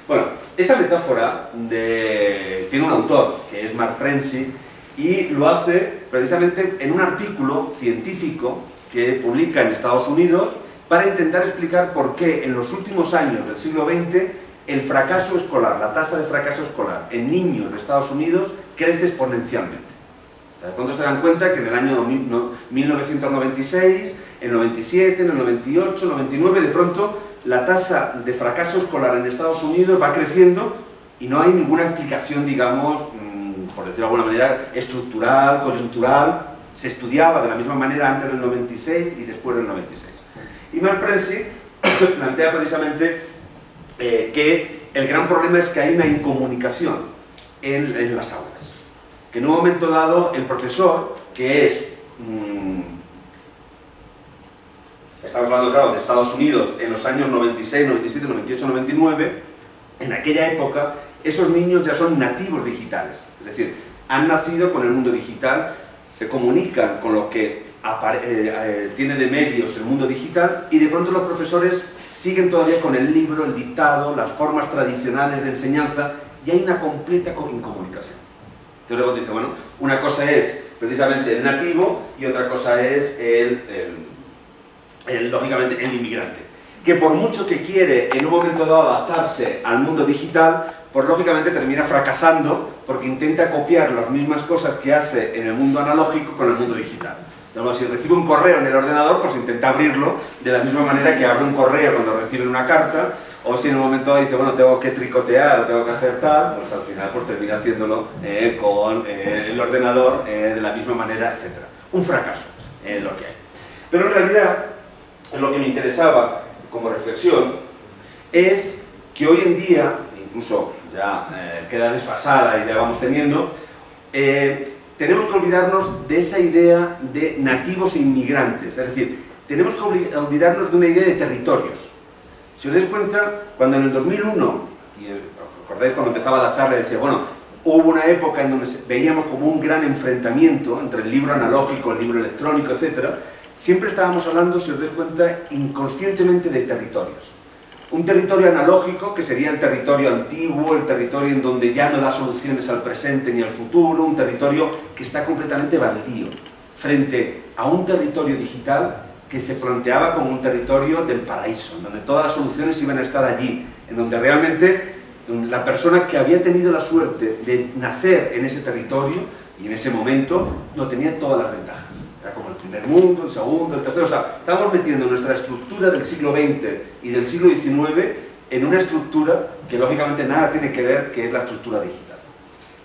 Bueno, esta metáfora tiene un autor, que es Mark Prensi, y lo hace precisamente en un artículo científico que publica en Estados Unidos para intentar explicar por qué en los últimos años del siglo XX el fracaso escolar, la tasa de fracaso escolar en niños de Estados Unidos crece exponencialmente. O sea, cuando se dan cuenta que en el año 1996, en el 97, en el 98, el 99, de pronto la tasa de fracaso escolar en Estados Unidos va creciendo y no hay ninguna explicación, digamos, por decirlo de alguna manera, estructural, coyuntural. Se estudiaba de la misma manera antes del 96 y después del 96. Y Mark Prensi plantea precisamente que el gran problema es que hay una incomunicación en las aulas. Que en un momento dado el profesor, que es... estamos hablando, claro, de Estados Unidos en los años 96, 97, 98, 99, en aquella época esos niños ya son nativos digitales. Es decir, han nacido con el mundo digital, se comunican con lo que tiene de medios el mundo digital y de pronto los profesores siguen todavía con el libro, el dictado, las formas tradicionales de enseñanza y hay una completa incomunicación. Entonces luego dice, bueno, una cosa es precisamente el nativo y otra cosa es lógicamente el inmigrante, que por mucho que quiere en un momento dado adaptarse al mundo digital, pues lógicamente termina fracasando porque intenta copiar las mismas cosas que hace en el mundo analógico con el mundo digital. Si recibe un correo en el ordenador, pues intenta abrirlo de la misma manera que abre un correo cuando recibe una carta, o si en un momento dice, bueno, tengo que tricotear o tengo que hacer tal, pues al final pues termina haciéndolo con el ordenador de la misma manera, etc. Un fracaso es lo que hay. Pero en realidad, lo que me interesaba como reflexión es que hoy en día, incluso ya queda desfasada y ya vamos teniendo, tenemos que olvidarnos de esa idea de nativos e inmigrantes, es decir, tenemos que olvidarnos de una idea de territorios. Si os dais cuenta, cuando en el 2001, y os acordáis cuando empezaba la charla, decía, bueno, hubo una época en donde veíamos como un gran enfrentamiento entre el libro analógico, el libro electrónico, etc., siempre estábamos hablando, si os dais cuenta, inconscientemente de territorios. Un territorio analógico, que sería el territorio antiguo, el territorio en donde ya no da soluciones al presente ni al futuro, un territorio que está completamente baldío, frente a un territorio digital que se planteaba como un territorio del paraíso, en donde todas las soluciones iban a estar allí, en donde realmente la persona que había tenido la suerte de nacer en ese territorio y en ese momento no tenía todas las ventajas. Era como el primer mundo, el segundo, el tercero. O sea, estábamos metiendo nuestra estructura del siglo XX y del siglo XIX en una estructura que lógicamente nada tiene que ver, que es la estructura digital.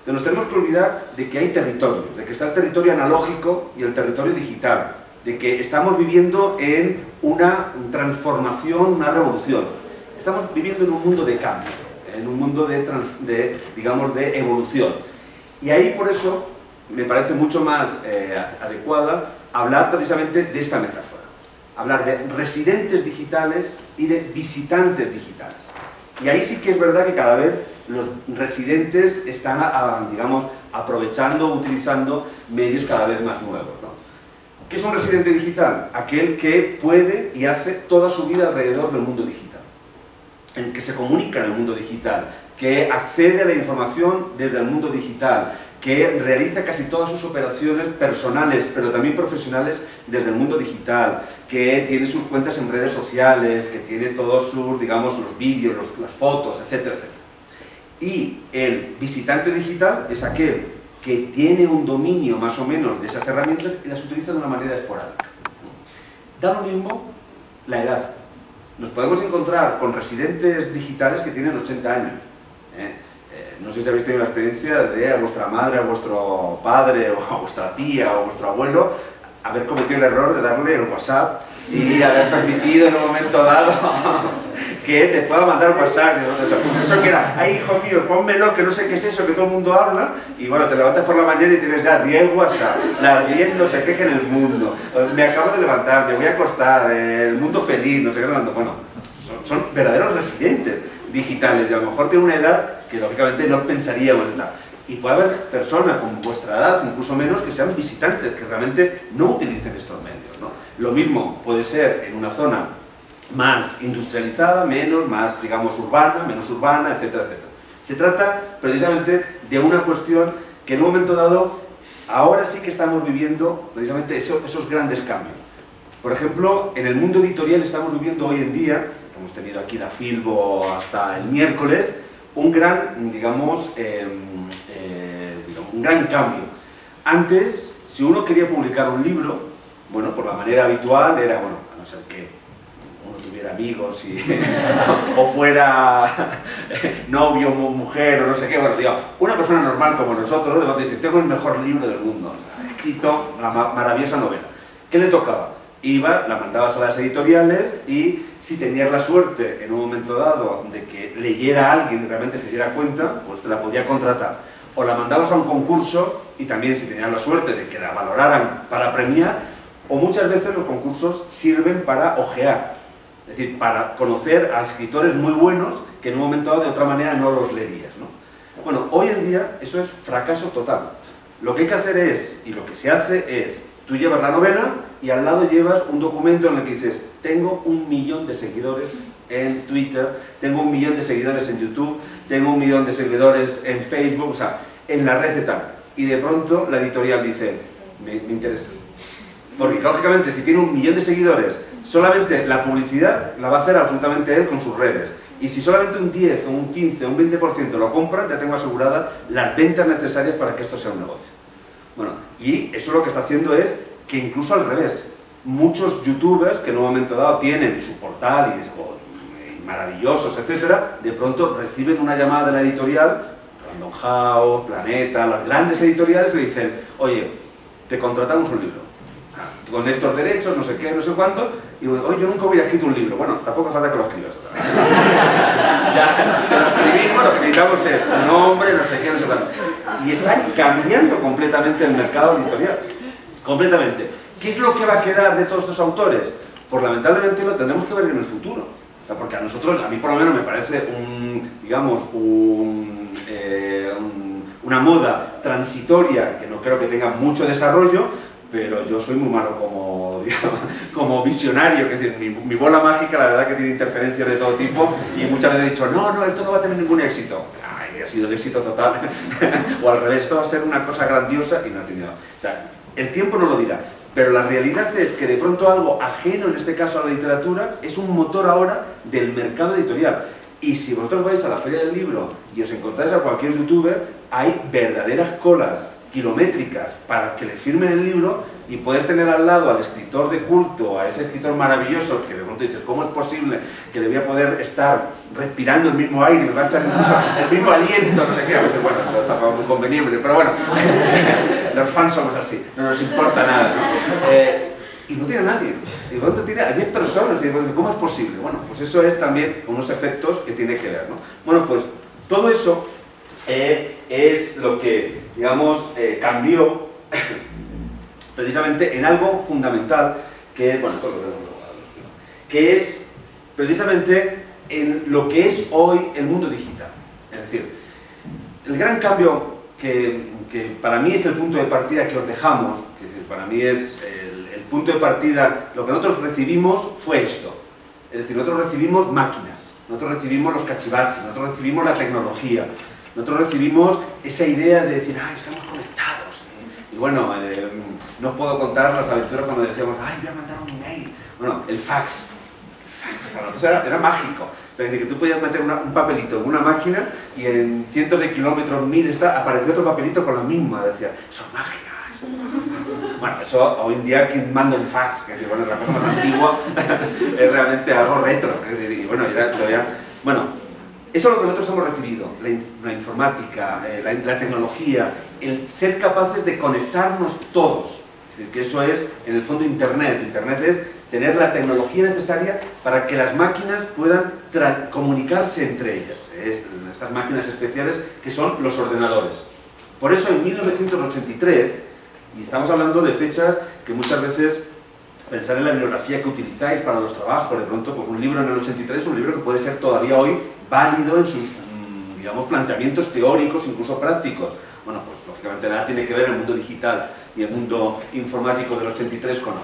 Entonces nos tenemos que olvidar de que hay territorios, de que está el territorio analógico y el territorio digital, de que estamos viviendo en una transformación, una revolución. Estamos viviendo en un mundo de cambio, en un mundo digamos, de evolución. Y ahí por eso me parece mucho más adecuada hablar precisamente de esta metáfora. Hablar de residentes digitales y de visitantes digitales. Y ahí sí que es verdad que cada vez los residentes están, digamos, aprovechando, utilizando medios cada vez más nuevos, ¿no? ¿Qué es un residente digital? Aquel que puede y hace toda su vida alrededor del mundo digital, en que se comunica en el mundo digital, que accede a la información desde el mundo digital, que realiza casi todas sus operaciones personales, pero también profesionales desde el mundo digital, que tiene sus cuentas en redes sociales, que tiene todos sus, digamos, los vídeos, las fotos, etcétera, etcétera. Y el visitante digital es aquel que tiene un dominio más o menos de esas herramientas y las utiliza de una manera esporádica. Da lo mismo la edad. Nos podemos encontrar con residentes digitales que tienen 80 años. No sé si habéis tenido la experiencia de a vuestra madre, a vuestro padre, o a vuestra tía, o a vuestro abuelo, haber cometido el error de darle el WhatsApp y haber permitido en un momento dado que te pueda mandar el WhatsApp. Eso que era, ay hijo mío, pónmelo, que no sé qué es eso, que todo el mundo habla, y bueno, te levantas por la mañana y tienes ya 10 WhatsApp, las 10 no sé qué que en el mundo, me acabo de levantar, me voy a acostar, el mundo feliz, no sé qué, bueno, son verdaderos residentes digitales y a lo mejor tienen una edad que lógicamente no pensaríamos en nada. Y puede haber personas con vuestra edad, incluso menos, que sean visitantes, que realmente no utilicen estos medios, ¿no? Lo mismo puede ser en una zona más industrializada, más, digamos, urbana, menos urbana, etcétera, etcétera. Se trata precisamente de una cuestión que en un momento dado, ahora sí que estamos viviendo precisamente esos grandes cambios. Por ejemplo, en el mundo editorial estamos viviendo hoy en día, hemos tenido aquí la Filbo hasta el miércoles, un gran, digamos, un gran cambio. Antes, si uno quería publicar un libro, bueno, por la manera habitual era, bueno, a no ser que uno tuviera amigos y, o fuera novio, mujer o no sé qué, bueno, digo, una persona normal como nosotros, de pronto dice, tengo el mejor libro del mundo, o sea, he escrito una maravillosa novela. ¿Qué le tocaba? Iba, la mandabas a las editoriales y si tenías la suerte en un momento dado de que leyera a alguien y realmente se diera cuenta, pues te la podía contratar. O la mandabas a un concurso y también si tenías la suerte de que la valoraran para premiar, o muchas veces los concursos sirven para ojear, es decir, para conocer a escritores muy buenos que en un momento dado de otra manera no los leerías, ¿no? Bueno, hoy en día eso es fracaso total. Lo que hay que hacer es, y lo que se hace es, tú llevas la novela y al lado llevas un documento en el que dices, tengo 1 millón de seguidores en Twitter, tengo 1 millón de seguidores en YouTube, tengo 1 millón de seguidores en Facebook, o sea, en la red de tal. Y de pronto la editorial dice, me interesa. Porque lógicamente si tiene 1 millón de seguidores, solamente la publicidad la va a hacer absolutamente él con sus redes. Y si solamente un 10 o un 15 o un 20% lo compran, ya tengo aseguradas las ventas necesarias para que esto sea un negocio. Bueno, y eso lo que está haciendo es que incluso al revés, muchos youtubers que en un momento dado tienen su portal y maravillosos, etcétera, de pronto reciben una llamada de la editorial, Random House, Planeta, las grandes editoriales le dicen, oye, te contratamos un libro, con estos derechos, no sé qué, no sé cuánto, y digo, oye, yo nunca hubiera escrito un libro. Bueno, tampoco falta que lo escribas. Ya, te lo escribimos, lo que necesitamos es un nombre, no sé qué, no sé cuánto. Y están cambiando completamente el mercado editorial. Completamente. ¿Qué es lo que va a quedar de todos estos autores? Pues lamentablemente lo tendremos que ver en el futuro. O sea, porque a nosotros, a mí por lo menos me parece una moda transitoria que no creo que tenga mucho desarrollo, pero yo soy muy malo como visionario, es decir, mi bola mágica la verdad que tiene interferencias de todo tipo y muchas veces he dicho, no, esto no va a tener ningún éxito. Ay, ha sido el éxito total. O al revés, esto va a ser una cosa grandiosa y no ha tenido. O sea, el tiempo no lo dirá, pero la realidad es que de pronto algo ajeno, en este caso a la literatura, es un motor ahora del mercado editorial. Y si vosotros vais a la Feria del Libro y os encontráis a cualquier youtuber, hay verdaderas colas kilométricas para que le firmen el libro y puedes tener al lado al escritor de culto, a ese escritor maravilloso que de pronto dices, ¿cómo es posible que le voy a poder estar respirando el mismo aire, me va a echar incluso el mismo aliento, no sé qué? Bueno, está muy conveniente, pero bueno, los fans somos así, no nos importa nada, ¿no? Y no tiene a nadie, y de pronto tiene a 10 personas y dices, ¿cómo es posible? Bueno, pues eso es también unos efectos que tiene que ver, ¿no? Bueno, pues todo eso es lo que, digamos, cambió precisamente en algo fundamental que, bueno, que es precisamente en lo que es hoy el mundo digital. Es decir, el gran cambio que para mí es el punto de partida que os dejamos, es decir, para mí es el punto de partida, lo que nosotros recibimos fue esto. Es decir, nosotros recibimos máquinas, nosotros recibimos los cachivaches, nosotros recibimos la tecnología, nosotros recibimos esa idea de decir, ay, estamos conectados. Y bueno, no os puedo contar las aventuras cuando decíamos, ay, voy a mandar un email. Bueno, el fax para nosotros era mágico. O sea, que tú podías meter un papelito en una máquina y en cientos de kilómetros, miles, aparecía otro papelito con la misma. Decía, eso es magia. Bueno, eso hoy en día, ¿quién manda un fax? Que es, bueno, es la cosa más antigua, es realmente algo retro. Y bueno, bueno, eso es lo que nosotros hemos recibido, la informática, la tecnología, el ser capaces de conectarnos todos. Es decir, que eso es, en el fondo, Internet. Internet es tener la tecnología necesaria para que las máquinas puedan comunicarse entre ellas. Estas máquinas especiales que son los ordenadores. Por eso en 1983, y estamos hablando de fechas que muchas veces pensar en la bibliografía que utilizáis para los trabajos. De pronto, pues un libro en el 83 es un libro que puede ser todavía hoy válido en sus, digamos, planteamientos teóricos, incluso prácticos. Bueno, pues lógicamente nada tiene que ver el mundo digital y el mundo informático del 83 con hoy.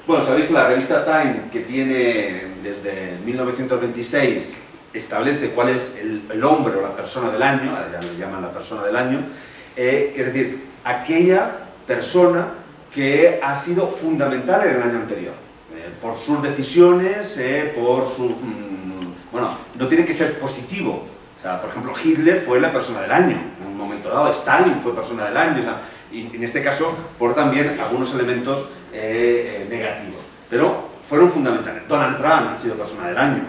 Bueno, sabéis, la revista Time, que tiene desde 1926, establece cuál es el hombre o la persona del año, ya le llaman la persona del año, es decir, aquella persona que ha sido fundamental en el año anterior, por sus decisiones, por su... bueno, no tiene que ser positivo. O sea, por ejemplo, Hitler fue la persona del año, en un momento dado, Stalin fue persona del año, o sea, y en este caso por también algunos elementos negativos, pero fueron fundamentales. Donald Trump ha sido persona del año,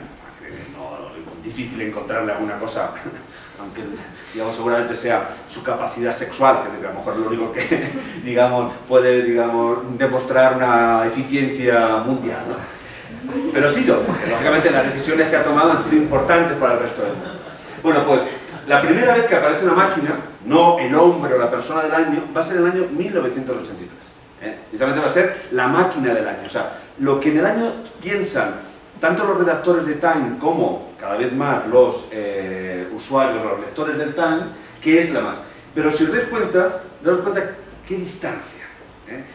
no, difícil encontrarle alguna cosa, aunque digamos, seguramente sea su capacidad sexual, que a lo mejor es lo único que digamos, puede demostrar una eficiencia mundial, ¿no? Pero ha sido, porque lógicamente las decisiones que ha tomado han sido importantes para el resto del mundo. Bueno, pues la primera vez que aparece una máquina, no el hombre o la persona del año, va a ser en el año 1983. Precisamente va a ser la máquina del año. O sea, lo que en el año piensan tanto los redactores de Time como cada vez más los usuarios, los lectores del Time, que es la más. Pero si os dais cuenta qué distancia.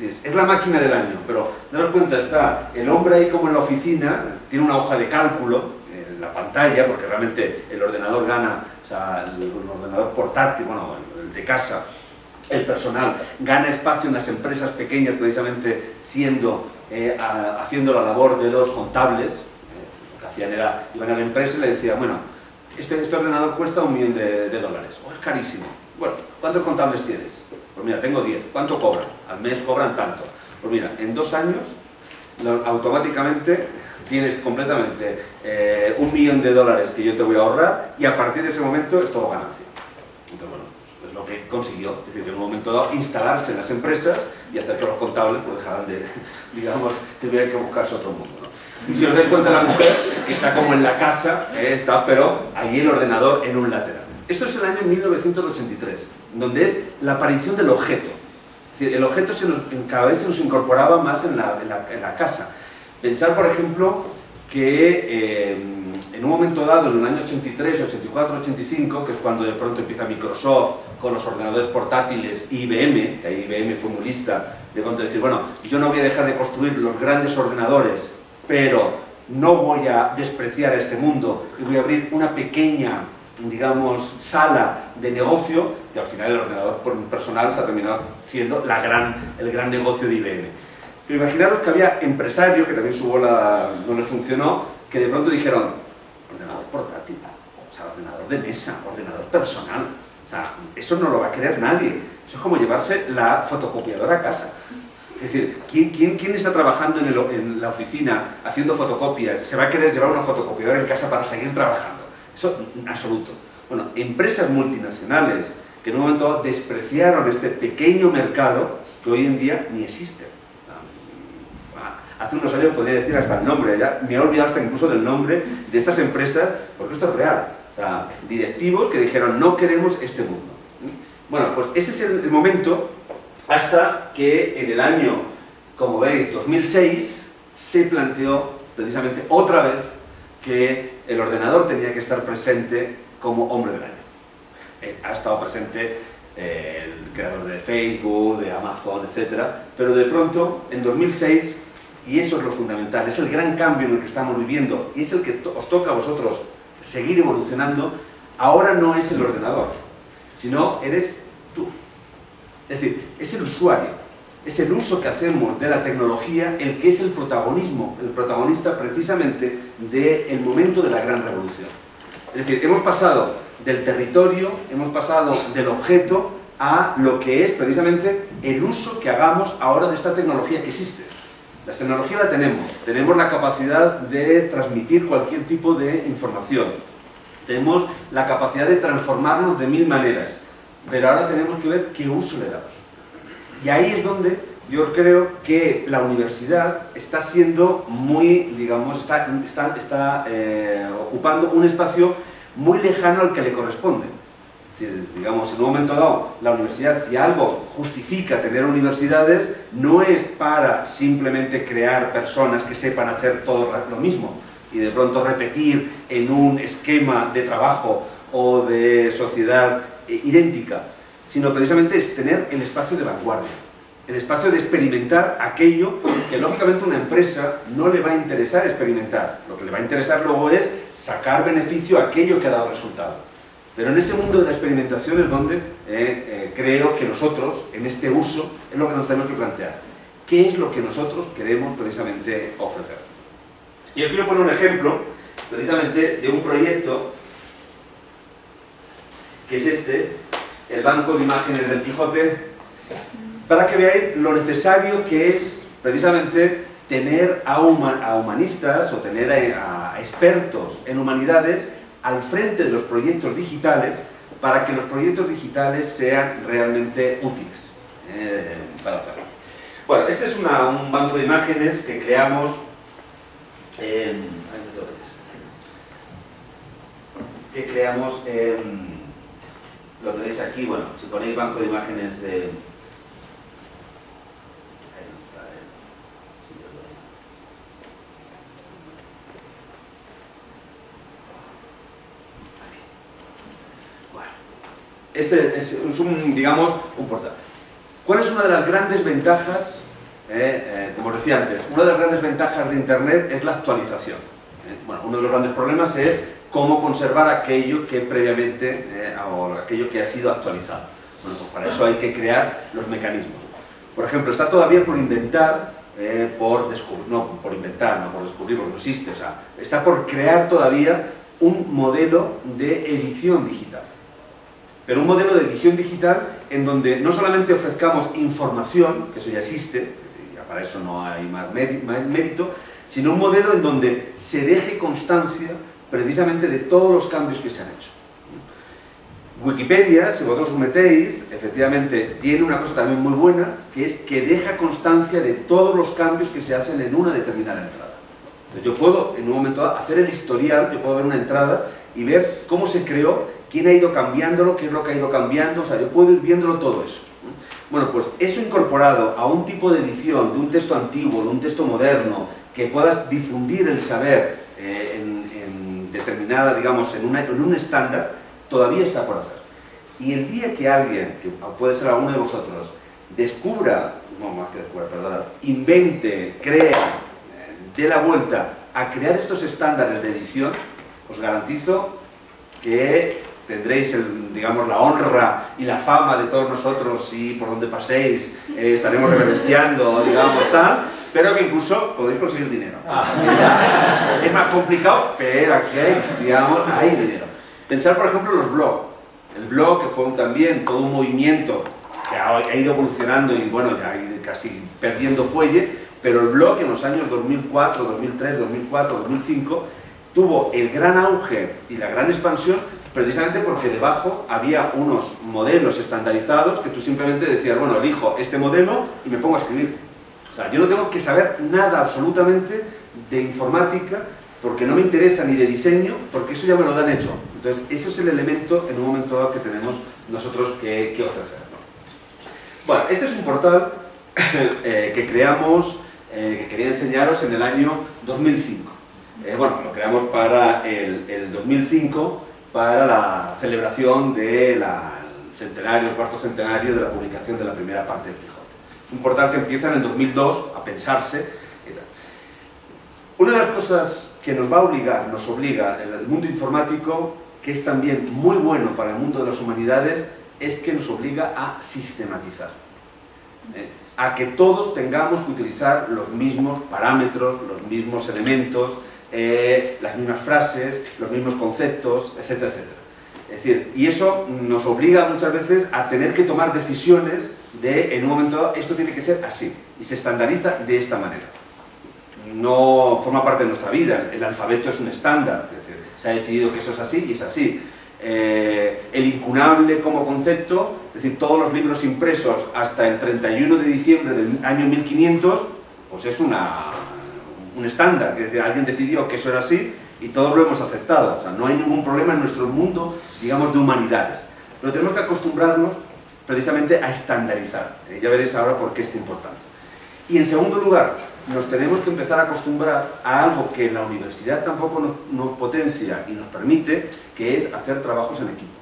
Es la máquina del año, pero daros cuenta, está el hombre ahí como en la oficina, tiene una hoja de cálculo en la pantalla, porque realmente el ordenador gana, o sea, el ordenador portátil, bueno, el de casa, el personal, gana espacio en las empresas pequeñas, precisamente haciendo la labor de los contables. Lo que hacían era, iban a la empresa y le decían, bueno, este ordenador cuesta $1 millón de dólares, es carísimo. Bueno, ¿cuántos contables tienes? Pues mira, tengo 10. ¿Cuánto cobran? Al mes cobran tanto. Pues mira, en 2 años automáticamente tienes completamente $1 millón de dólares que yo te voy a ahorrar, y a partir de ese momento es todo ganancia. Entonces, bueno, es lo que consiguió. Es decir, que en un momento dado instalarse en las empresas y hacer que los contables pues dejaran de, digamos, tuvieran que buscarse otro mundo, ¿no? Y si os dais cuenta, la mujer que está como en la casa, pero ahí el ordenador en un lateral. Esto es el año 1983, donde es la aparición del objeto. Es decir, el objeto cada vez se nos incorporaba más en la casa. Pensar, por ejemplo, que en un momento dado, en el año 83, 84, 85, que es cuando de pronto empieza Microsoft con los ordenadores portátiles, y IBM, que ahí IBM fue muy lista, de pronto decir, bueno, yo no voy a dejar de construir los grandes ordenadores, pero no voy a despreciar este mundo y voy a abrir una pequeña, digamos, sala de negocio, y al final el ordenador personal se ha terminado siendo el gran negocio de IBM. Pero imaginaros que había empresarios, que también su bola no les funcionó, que de pronto dijeron, ordenador portátil, o sea, ordenador de mesa, ordenador personal, o sea, eso no lo va a querer nadie, eso es como llevarse la fotocopiadora a casa. Es decir, ¿quién está trabajando en la oficina haciendo fotocopias? ¿Se va a querer llevar una fotocopiadora en casa para seguir trabajando? Eso, en absoluto. Bueno, empresas multinacionales que en un momento despreciaron este pequeño mercado que hoy en día ni existe. Hace unos años podría decir hasta el nombre, ya me he olvidado hasta incluso del nombre de estas empresas, porque esto es real. O sea, directivos que dijeron, no queremos este mundo. Bueno, pues ese es el momento hasta que en el año, como veis, 2006, se planteó precisamente otra vez que el ordenador tenía que estar presente como hombre del año. Ha estado presente el creador de Facebook, de Amazon, etc. Pero de pronto, en 2006, y eso es lo fundamental, es el gran cambio en el que estamos viviendo, y es el que os toca a vosotros seguir evolucionando, ahora no es el ordenador, sino eres tú. Es decir, es el usuario, es el uso que hacemos de la tecnología el que es el protagonista precisamente del momento de la gran revolución. Es decir, hemos pasado del territorio, hemos pasado del objeto a lo que es precisamente el uso que hagamos ahora de esta tecnología que existe. La tecnología la tenemos la capacidad de transmitir cualquier tipo de información, tenemos la capacidad de transformarnos de 1000 maneras, pero ahora tenemos que ver qué uso le damos. Y ahí es donde yo creo que la universidad está siendo muy, digamos, está ocupando un espacio muy lejano al que le corresponde. Es Es decir, digamos, en un momento dado, la universidad, si algo justifica tener universidades, no es para simplemente crear personas que sepan hacer todo lo mismo y de pronto repetir en un esquema de trabajo o de sociedad idéntica, sino precisamente es tener el espacio de vanguardia, el espacio de experimentar aquello que lógicamente a una empresa no le va a interesar experimentar. Lo que le va a interesar luego es sacar beneficio a aquello que ha dado resultado. Pero en ese mundo de la experimentación es donde creo que nosotros, en este uso, es lo que nos tenemos que plantear. ¿Qué es lo que nosotros queremos precisamente ofrecer? Y yo quiero poner un ejemplo, precisamente, de un proyecto que es este, el Banco de Imágenes del Quijote, para que veáis lo necesario que es, precisamente, tener a humanistas o tener a expertos en humanidades al frente de los proyectos digitales para que los proyectos digitales sean realmente útiles para hacerlo. Bueno, este es un banco de imágenes que creamos lo tenéis aquí, bueno, si ponéis banco de imágenes de... Este es un, digamos, un portal. ¿Cuál es una de las grandes ventajas? Como os decía antes, una de las grandes ventajas de Internet es la actualización. Bueno, uno de los grandes problemas es cómo conservar aquello que previamente, o aquello que ha sido actualizado. Bueno, pues para eso hay que crear los mecanismos. Por ejemplo, está todavía por inventar, por descubrir, no por descubrir, porque no existe, o sea, está por crear todavía un modelo de edición digital. Pero un modelo de edición digital en donde no solamente ofrezcamos información, que eso ya existe, es decir, ya para eso no hay más mérito, sino un modelo en donde se deje constancia precisamente de todos los cambios que se han hecho. Wikipedia, si vosotros os metéis, efectivamente tiene una cosa también muy buena, que es que deja constancia de todos los cambios que se hacen en una determinada entrada. Entonces yo puedo, en un momento dado, hacer el historial, yo puedo ver una entrada y ver cómo se creó, quién ha ido cambiándolo, qué es lo que ha ido cambiando, o sea, yo puedo ir viéndolo todo eso. Bueno, pues eso incorporado a un tipo de edición, de un texto antiguo, de un texto moderno, que puedas difundir el saber en determinada, digamos, en un estándar, todavía está por hacer. Y el día que alguien, que puede ser alguno de vosotros, descubra, no más que descubra, perdona, invente, crea, dé la vuelta a crear estos estándares de edición, os garantizo que tendréis, digamos, la honra y la fama de todos nosotros y por donde paséis estaremos reverenciando, digamos, tal, pero que incluso podéis conseguir dinero. Es más complicado, pero aquí hay, digamos, hay dinero. Pensar, por ejemplo, en los blogs. El blog, que fue también todo un movimiento que ha ido evolucionando y, bueno, ya ha ido casi perdiendo fuelle, pero el blog en los años 2004, 2003, 2004, 2005 tuvo el gran auge y la gran expansión precisamente porque debajo había unos modelos estandarizados que tú simplemente decías, bueno, elijo este modelo y me pongo a escribir. O sea, yo no tengo que saber nada absolutamente de informática porque no me interesa ni de diseño, porque eso ya me lo dan hecho. Entonces, ese es el elemento en un momento dado que tenemos nosotros que ofrecer, ¿no? Bueno, este es un portal que creamos, que quería enseñaros en el año 2005. Bueno, lo creamos para el 2005, para la celebración del centenario, el cuarto centenario de la publicación de la primera parte del Quijote. Es un portal que empieza en el 2002 a pensarse y tal. Una de las cosas que nos obliga el mundo informático, que es también muy bueno para el mundo de las humanidades, es que nos obliga a sistematizar. A que todos tengamos que utilizar los mismos parámetros, los mismos elementos, las mismas frases, los mismos conceptos, etcétera, etcétera. Es decir, y eso nos obliga muchas veces a tener que tomar decisiones de, en un momento dado, esto tiene que ser así, y se estandariza de esta manera. No forma parte de nuestra vida, el alfabeto es un estándar, es decir, se ha decidido que eso es así y es así. El incunable como concepto, es decir, todos los libros impresos hasta el 31 de diciembre del año 1500, pues es un estándar, es decir, alguien decidió que eso era así y todos lo hemos aceptado, o sea, no hay ningún problema en nuestro mundo, digamos, de humanidades. pero tenemos que acostumbrarnos precisamente a estandarizar. Ya veréis ahora por qué es importante. Y en segundo lugar, nos tenemos que empezar a acostumbrar a algo que la universidad tampoco nos potencia y nos permite, que es hacer trabajos en equipo.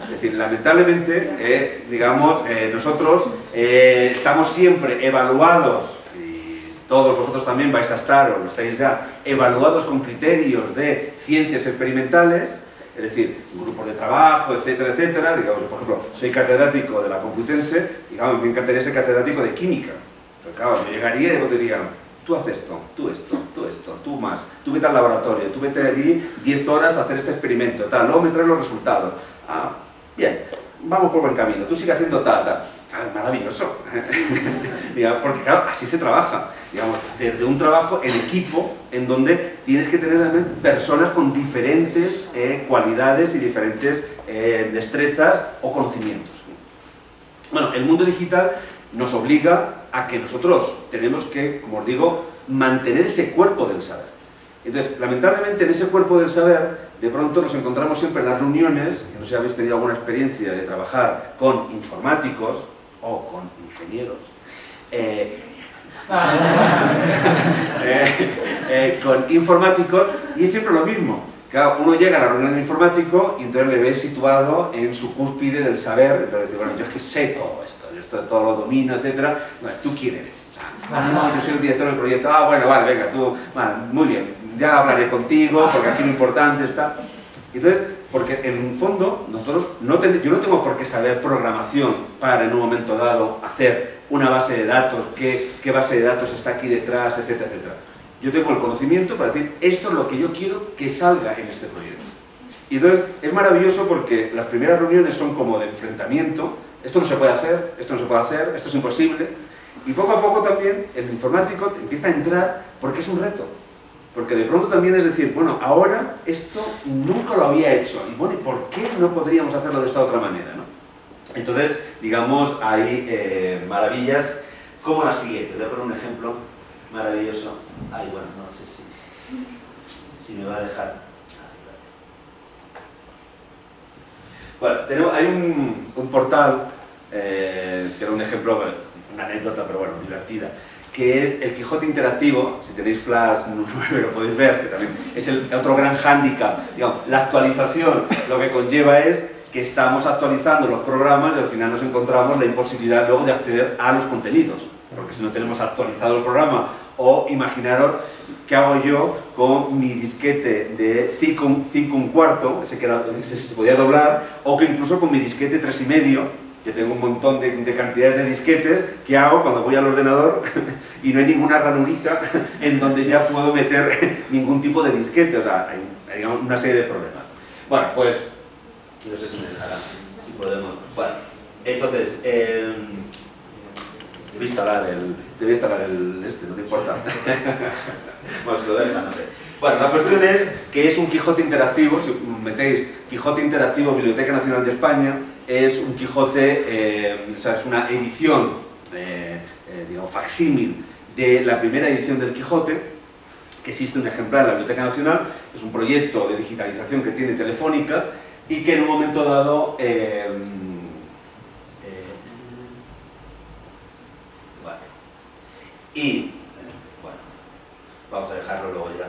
Es decir, lamentablemente, nosotros estamos siempre evaluados, y todos vosotros también vais a estar, o lo estáis ya, evaluados con criterios de ciencias experimentales, es decir, grupos de trabajo, etcétera, etcétera. Digamos, por ejemplo, soy catedrático de la Complutense, digamos, me encantaría ser catedrático de química. Pero claro, yo llegaría y te diría, tú haces esto, tú esto, tú esto, tú más, tú vete al laboratorio, tú vete allí 10 horas a hacer este experimento, tal, luego me traes los resultados. Ah, bien, vamos por buen camino, tú sigue haciendo tal, tal. Claro, es maravilloso, porque claro, así se trabaja, digamos, desde un trabajo en equipo, en donde tienes que tener también personas con diferentes cualidades y diferentes destrezas o conocimientos. Bueno, el mundo digital nos obliga a que nosotros tenemos que, como os digo, mantener ese cuerpo del saber. Entonces, lamentablemente, en ese cuerpo del saber, de pronto nos encontramos siempre en las reuniones, que no sé si habéis tenido alguna experiencia de trabajar con informáticos o con ingenieros, con informáticos, y es siempre lo mismo. Claro, uno llega a la reunión de informático y entonces le ves situado en su cúspide del saber, entonces dice, bueno, yo es que sé todo esto, yo esto todo lo domino, etc. Bueno, ¿tú quién eres? O sea, no, yo soy el director del proyecto. Ah, bueno, vale, venga, tú, vale, muy bien, ya hablaré contigo, porque aquí lo importante está. Entonces, porque en un fondo, nosotros yo no tengo por qué saber programación para en un momento dado hacer una base de datos, qué base de datos está aquí detrás, etcétera, etcétera. Yo tengo el conocimiento para decir, esto es lo que yo quiero que salga en este proyecto. Y entonces, es maravilloso porque las primeras reuniones son como de enfrentamiento, esto no se puede hacer, esto no se puede hacer, esto es imposible, y poco a poco también el informático te empieza a entrar porque es un reto. Porque de pronto también es decir, bueno, ahora esto nunca lo había hecho, y bueno, ¿y por qué no podríamos hacerlo de esta otra manera, no? Entonces, digamos, hay maravillas como la siguiente. Voy a poner un ejemplo maravilloso. Ay, bueno, no sé si me va a dejar. Bueno, hay un portal, que era un ejemplo, una anécdota, pero bueno, divertida, que es el Quijote Interactivo. Si tenéis Flash 9 lo podéis ver, que también es el otro gran hándicap. Digamos, la actualización lo que conlleva es que estamos actualizando los programas y al final nos encontramos la imposibilidad luego de acceder a los contenidos, porque si no tenemos actualizado el programa, o imaginaros qué hago yo con mi disquete de 5 1/4, ese se podía doblar, o que incluso con mi disquete 3,5, que tengo un montón de cantidades de disquetes, ¿qué hago cuando voy al ordenador y no hay ninguna ranurita en donde ya puedo meter ningún tipo de disquete? O sea, hay una serie de problemas. Bueno, pues, no sé si me dejarán, si podemos. Bueno, entonces, debí instalar el este, no te importa. Bueno, si lo dejan, no sé. Bueno, la cuestión es que es un Quijote interactivo. Si metéis Quijote Interactivo Biblioteca Nacional de España, es un Quijote, o sea, es una edición, digamos, facsímil de la primera edición del Quijote, que existe un ejemplar en la Biblioteca Nacional. Es un proyecto de digitalización que tiene Telefónica y que en un momento dado bueno, vamos a dejarlo luego ya.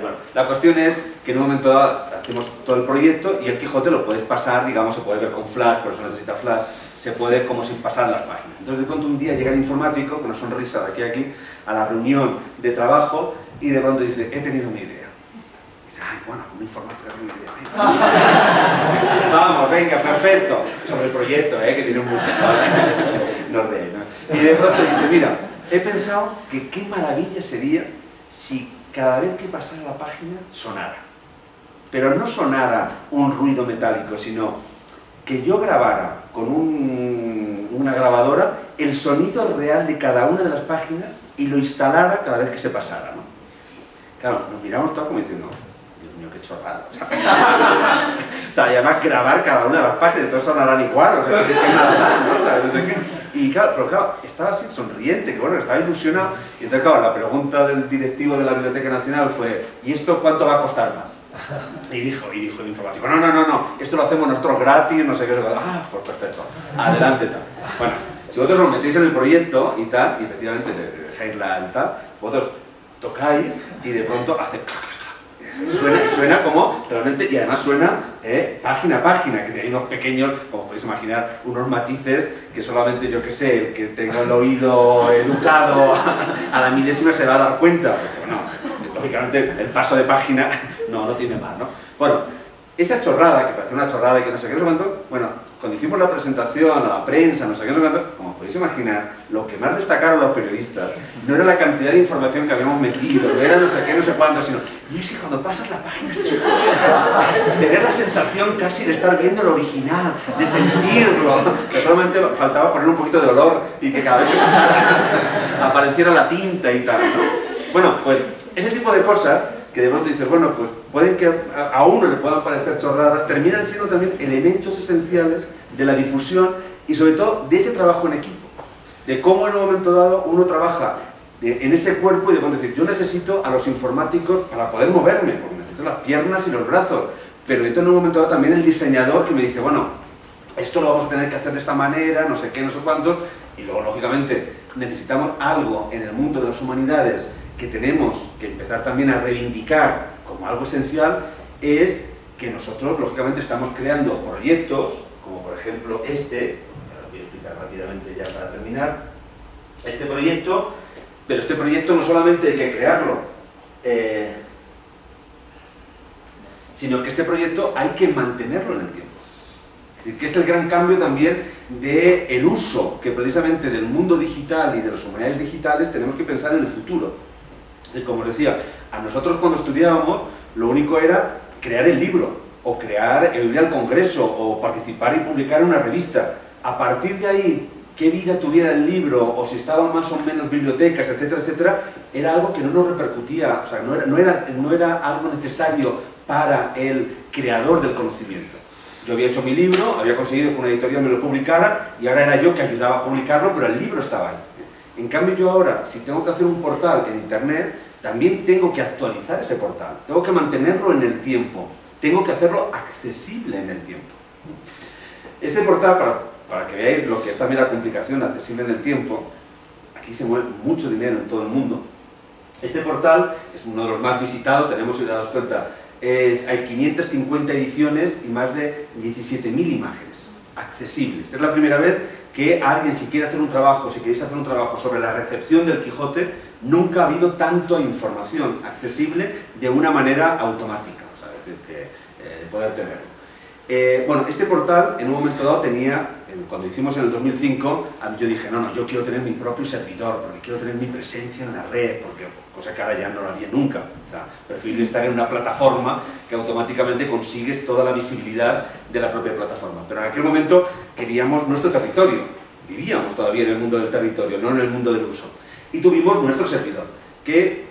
Bueno, la cuestión es que en un momento dado hacemos todo el proyecto y el Quijote lo puedes pasar, digamos, se puede ver con Flash, por eso necesita Flash, se puede como sin pasar las páginas. Entonces de pronto un día llega el informático con una sonrisa de aquí a aquí a la reunión de trabajo y de pronto dice, he tenido una idea. Y dice, ay, bueno, un informático tiene una idea. Vamos, venga, perfecto. Sobre el proyecto, que tiene mucho. No reí, ¿no? Y de pronto dice, mira, he pensado que qué maravilla sería si cada vez que pasara la página sonara. Pero no sonara un ruido metálico, sino que yo grabara con una grabadora el sonido real de cada una de las páginas y lo instalara cada vez que se pasara, ¿no? Claro, nos miramos todos como diciendo, Dios mío, qué chorrada. O sea, y además grabar cada una de las páginas, todos sonarán igual, o sea, que nada más, ¿no? O sea, no sé qué. Y claro, pero claro, estaba así sonriente, que bueno, estaba ilusionado. Y entonces, claro, la pregunta del directivo de la Biblioteca Nacional fue, ¿y esto cuánto va a costar más? Y dijo el informático, no, esto lo hacemos nosotros gratis, no sé qué. Ah, pues perfecto, adelante tal. Bueno, si vosotros os metéis en el proyecto y tal, y efectivamente le dejáis el tal, vosotros tocáis y de pronto hace suena como realmente, y además suena página a página, que tiene unos pequeños, como podéis imaginar, unos matices que solamente yo que sé, el que tenga el oído educado a la milésima se va a dar cuenta, porque bueno, lógicamente el paso de página no tiene más, ¿no? Bueno, esa chorrada, que parece una chorrada y que no sé qué, no sé cuánto, bueno, cuando hicimos la presentación a la prensa, no sé qué, no sé cuánto, como podéis imaginar, lo que más destacaron los periodistas no era la cantidad de información que habíamos metido, no era no sé qué, no sé cuánto, sino, y es que cuando pasas la página, tener la sensación casi de estar viendo el original, de sentirlo, que solamente faltaba poner un poquito de olor y que cada vez que pasara apareciera la tinta y tal, ¿no? Bueno, pues ese tipo de cosas que de pronto dices, bueno, pues pueden que a uno le puedan parecer chorradas, terminan siendo también elementos esenciales de la difusión y sobre todo de ese trabajo en equipo, de cómo en un momento dado uno trabaja en ese cuerpo y de pronto decir, yo necesito a los informáticos para poder moverme, porque necesito las piernas y los brazos, pero necesito en un momento dado también el diseñador que me dice, bueno, esto lo vamos a tener que hacer de esta manera, no sé qué, no sé cuánto, y luego lógicamente necesitamos algo en el mundo de las humanidades que tenemos que empezar también a reivindicar como algo esencial, es que nosotros lógicamente estamos creando proyectos, como por ejemplo este, lo voy a explicar rápidamente ya para terminar, este proyecto, pero este proyecto no solamente hay que crearlo, sino que este proyecto hay que mantenerlo en el tiempo. Es decir, que es el gran cambio también del uso que precisamente del mundo digital y de las humanidades digitales tenemos que pensar en el futuro. Como os decía, a nosotros cuando estudiábamos lo único era crear el libro, o ir al congreso, o participar y publicar en una revista. A partir de ahí, qué vida tuviera el libro, o si estaban más o menos bibliotecas, etcétera, etcétera, era algo que no nos repercutía, o sea, no era algo necesario para el creador del conocimiento. Yo había hecho mi libro, había conseguido que una editorial me lo publicara, y ahora era yo que ayudaba a publicarlo, pero el libro estaba ahí. En cambio yo ahora, si tengo que hacer un portal en internet, también tengo que actualizar ese portal, tengo que mantenerlo en el tiempo, tengo que hacerlo accesible en el tiempo. Este portal, para que veáis lo que es también la complicación de accesible en el tiempo, aquí se mueve mucho dinero en todo el mundo. Este portal es uno de los más visitados, tenemos, si os dais cuenta, hay 550 ediciones y más de 17.000 imágenes accesibles. Es la primera vez que alguien, si quiere hacer un trabajo, si queréis hacer un trabajo sobre la recepción del Quijote, nunca ha habido tanta información accesible de una manera automática, o sea, es decir, que poder tenerlo. Bueno, este portal en un momento dado tenía, cuando hicimos en el 2005, yo dije, no, yo quiero tener mi propio servidor, porque quiero tener mi presencia en la red, porque cosa que ahora ya no lo haría nunca. O sea, prefiero estar en una plataforma que automáticamente consigues toda la visibilidad de la propia plataforma. Pero en aquel momento queríamos nuestro territorio, vivíamos todavía en el mundo del territorio, no en el mundo del uso. Y tuvimos nuestro servidor, que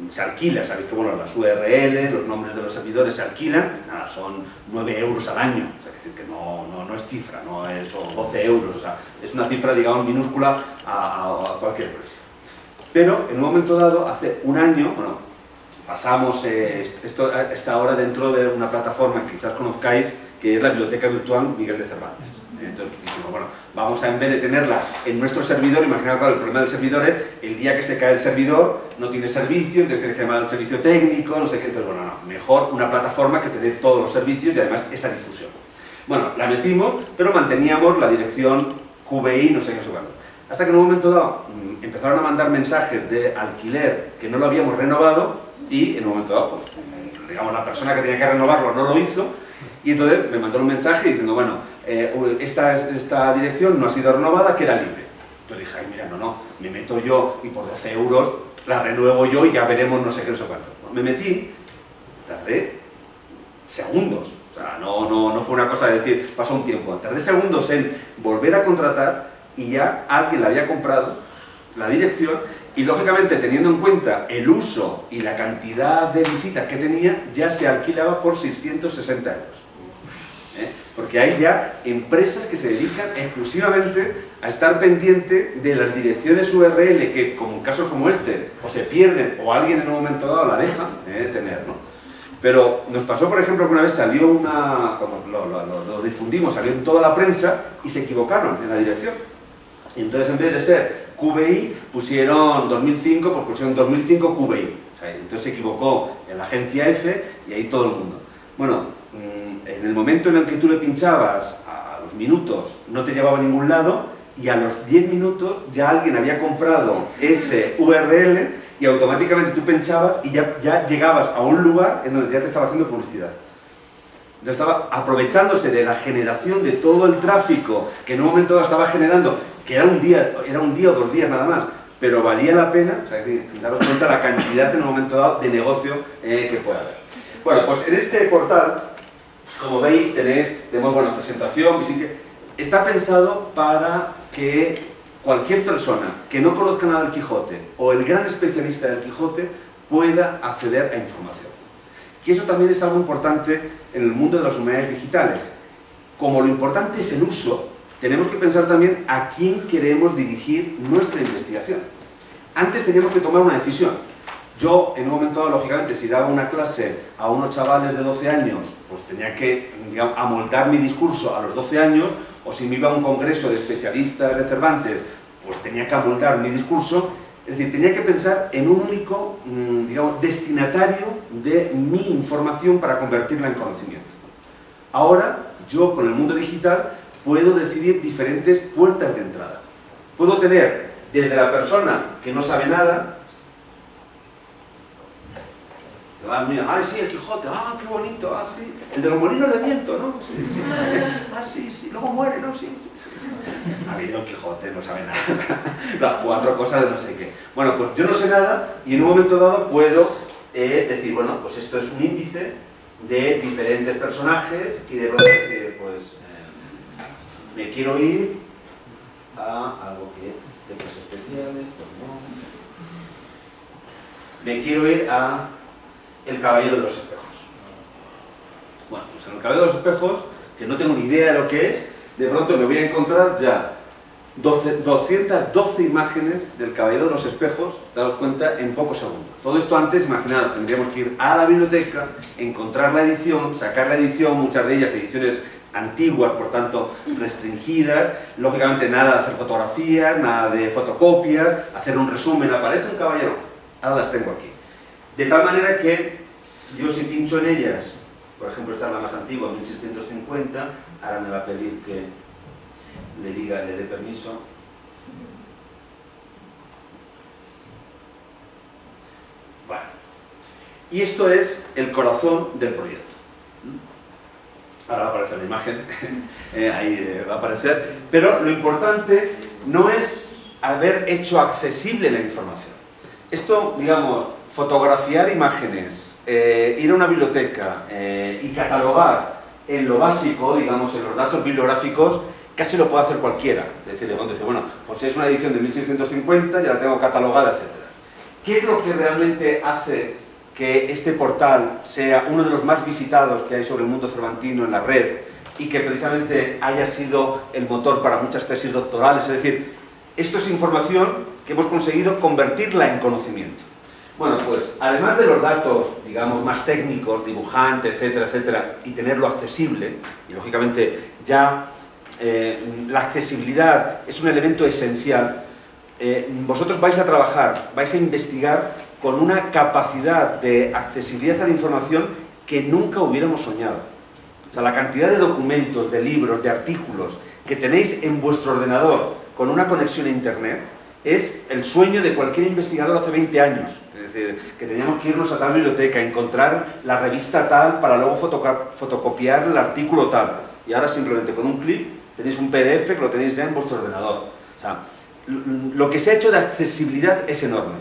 se alquila, sabéis que bueno, las URL, los nombres de los servidores se alquilan, nada, son 9 euros al año, o sea, es decir, que no es cifra, no es o 12 euros, o sea, es una cifra, digamos, minúscula a cualquier precio. Pero en un momento dado, hace un año, bueno, pasamos, esto está ahora dentro de una plataforma que quizás conozcáis, que es la Biblioteca Virtual Miguel de Cervantes. Entonces dijimos, bueno, vamos a, en vez de tenerla en nuestro servidor, imaginaos, claro, el problema del servidor es el día que se cae el servidor, no tiene servicio, entonces tienes que llamar al servicio técnico, no sé qué, entonces bueno, no, mejor una plataforma que te dé todos los servicios y además esa difusión. Bueno, la metimos, pero manteníamos la dirección QBI, no sé qué, hasta que en un momento dado empezaron a mandar mensajes de alquiler que no lo habíamos renovado y en un momento dado, pues, digamos, la persona que tenía que renovarlo no lo hizo. Y entonces me mandó un mensaje diciendo, bueno, esta dirección no ha sido renovada, queda libre. Yo dije, ay, mira, no, me meto yo y por 12 euros la renuevo yo y ya veremos no sé qué, no sé cuánto. Bueno, me metí, tardé segundos, o sea, no fue una cosa de decir, pasó un tiempo, tardé segundos en volver a contratar y ya alguien la había comprado, la dirección, y lógicamente teniendo en cuenta el uso y la cantidad de visitas que tenía, ya se alquilaba por 660 euros. Porque hay ya empresas que se dedican exclusivamente a estar pendiente de las direcciones URL que, como en casos como este, o se pierden o alguien en un momento dado la deja tener, ¿no? Pero nos pasó, por ejemplo, que una vez salió como lo difundimos, salió en toda la prensa y se equivocaron en la dirección. Y entonces, en vez de ser QBI, pusieron 2005, pues pusieron 2005 QBI. O sea, entonces se equivocó en la agencia F y ahí todo el mundo. Bueno, en el momento en el que tú le pinchabas a los minutos, no te llevaba a ningún lado, y a los 10 minutos ya alguien había comprado ese URL y automáticamente tú pinchabas y ya llegabas a un lugar en donde ya te estaba haciendo publicidad. Entonces estaba aprovechándose de la generación de todo el tráfico que en un momento dado estaba generando, que era un día o 2 días nada más, pero valía la pena, o sea, daros cuenta la cantidad en un momento dado de negocio que puede haber. Bueno, pues en este portal, como veis, tenemos presentación, visita. Está pensado para que cualquier persona que no conozca nada del Quijote o el gran especialista del Quijote pueda acceder a información. Y eso también es algo importante en el mundo de las humanidades digitales. Como lo importante es el uso, tenemos que pensar también a quién queremos dirigir nuestra investigación. Antes teníamos que tomar una decisión. Yo, en un momento dado, lógicamente, si daba una clase a unos chavales de 12 años, pues tenía que, digamos, amoldar mi discurso a los 12 años, o si me iba a un congreso de especialistas de Cervantes, pues tenía que amoldar mi discurso. Es decir, tenía que pensar en un único, digamos, destinatario de mi información para convertirla en conocimiento. Ahora, yo, con el mundo digital, puedo decidir diferentes puertas de entrada. Puedo tener desde la persona que no sabe nada, mira, sí, el Quijote, qué bonito, sí, el de los molinos de viento, ¿no? Sí, sí, luego muere, ¿no? Sí. Ha habido el Quijote, no sabe nada, las 4 cosas de no sé qué. Bueno, pues yo no sé nada y en un momento dado puedo decir, bueno, pues esto es un índice de diferentes personajes y de pronto decir, pues, me quiero ir a algo que temas especiales, pues no. Me quiero ir a El Caballero de los Espejos. Bueno, pues en El Caballero de los Espejos, que no tengo ni idea de lo que es, de pronto me voy a encontrar ya 212 imágenes del Caballero de los Espejos, daos cuenta, en pocos segundos. Todo esto antes, imaginaos, tendríamos que ir a la biblioteca, encontrar la edición, sacar la edición, muchas de ellas ediciones antiguas, por tanto restringidas, lógicamente nada de hacer fotografías, nada de fotocopias, hacer un resumen, aparece un caballero, ahora las tengo aquí. De tal manera que yo, si pincho en ellas, por ejemplo, esta es la más antigua, 1650, ahora me va a pedir que le dé permiso. Bueno, y esto es el corazón del proyecto. Ahora va a aparecer la imagen, ahí va a aparecer, pero lo importante no es haber hecho accesible la información. Esto, digamos, fotografiar imágenes, ir a una biblioteca y catalogar en lo básico, digamos, en los datos bibliográficos, casi lo puede hacer cualquiera. Es decir, de pronto dice, bueno, pues si es una edición de 1650, ya la tengo catalogada, etc. ¿Qué es lo que realmente hace que este portal sea uno de los más visitados que hay sobre el mundo cervantino en la red y que precisamente haya sido el motor para muchas tesis doctorales? Es decir, esto es información que hemos conseguido convertirla en conocimiento. Bueno, pues además de los datos, digamos, más técnicos, dibujantes, etcétera, etcétera, y tenerlo accesible, y lógicamente ya la accesibilidad es un elemento esencial, vosotros vais a trabajar, vais a investigar con una capacidad de accesibilidad a la información que nunca hubiéramos soñado. O sea, la cantidad de documentos, de libros, de artículos que tenéis en vuestro ordenador con una conexión a Internet es el sueño de cualquier investigador hace 20 años. Es decir, que teníamos que irnos a tal biblioteca, encontrar la revista tal para luego fotocopiar el artículo tal. Y ahora simplemente con un clic tenéis un PDF que lo tenéis ya en vuestro ordenador. O sea, lo que se ha hecho de accesibilidad es enorme.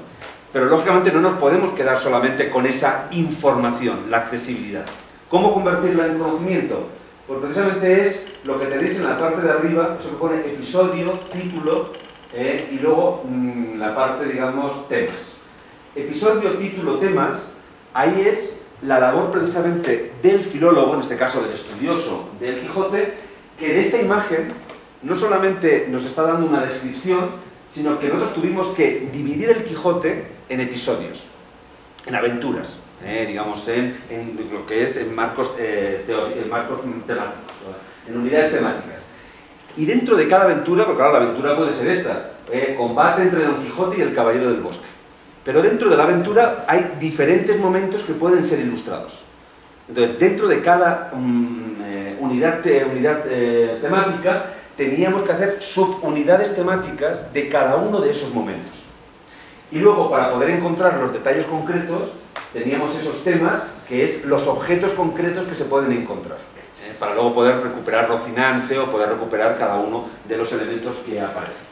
Pero lógicamente no nos podemos quedar solamente con esa información, la accesibilidad. ¿Cómo convertirla en conocimiento? Pues precisamente es lo que tenéis en la parte de arriba, eso que pone episodio, título, y luego la parte, digamos, temas. Episodio, título, temas, ahí es la labor precisamente del filólogo, en este caso del estudioso del Quijote, que de esta imagen no solamente nos está dando una descripción, sino que nosotros tuvimos que dividir el Quijote en episodios, en aventuras. digamos, en lo que es en marcos temáticos, en unidades temáticas. Y dentro de cada aventura, porque claro, la aventura puede ser esta, combate entre Don Quijote y el Caballero del Bosque. Pero dentro de la aventura hay diferentes momentos que pueden ser ilustrados. Entonces, dentro de cada unidad temática, teníamos que hacer subunidades temáticas de cada uno de esos momentos. Y luego, para poder encontrar los detalles concretos, teníamos esos temas, que es los objetos concretos que se pueden encontrar, para luego poder recuperar Rocinante o poder recuperar cada uno de los elementos que aparecen.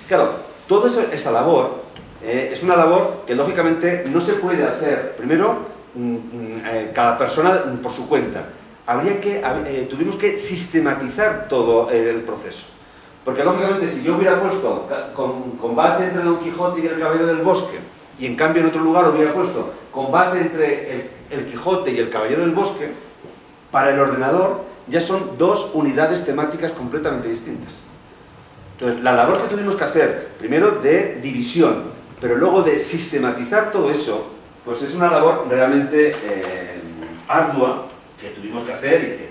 Claro, toda esa labor es una labor que lógicamente no se puede hacer, primero, cada persona por su cuenta. Tuvimos que sistematizar todo el proceso. Porque lógicamente si yo hubiera puesto combate entre Don Quijote y el Caballero del Bosque, y en cambio en otro lugar hubiera puesto combate entre el Quijote y el Caballero del Bosque, para el ordenador ya son dos unidades temáticas completamente distintas. Entonces, la labor que tuvimos que hacer, primero de división, pero luego de sistematizar todo eso, pues es una labor realmente ardua que tuvimos que hacer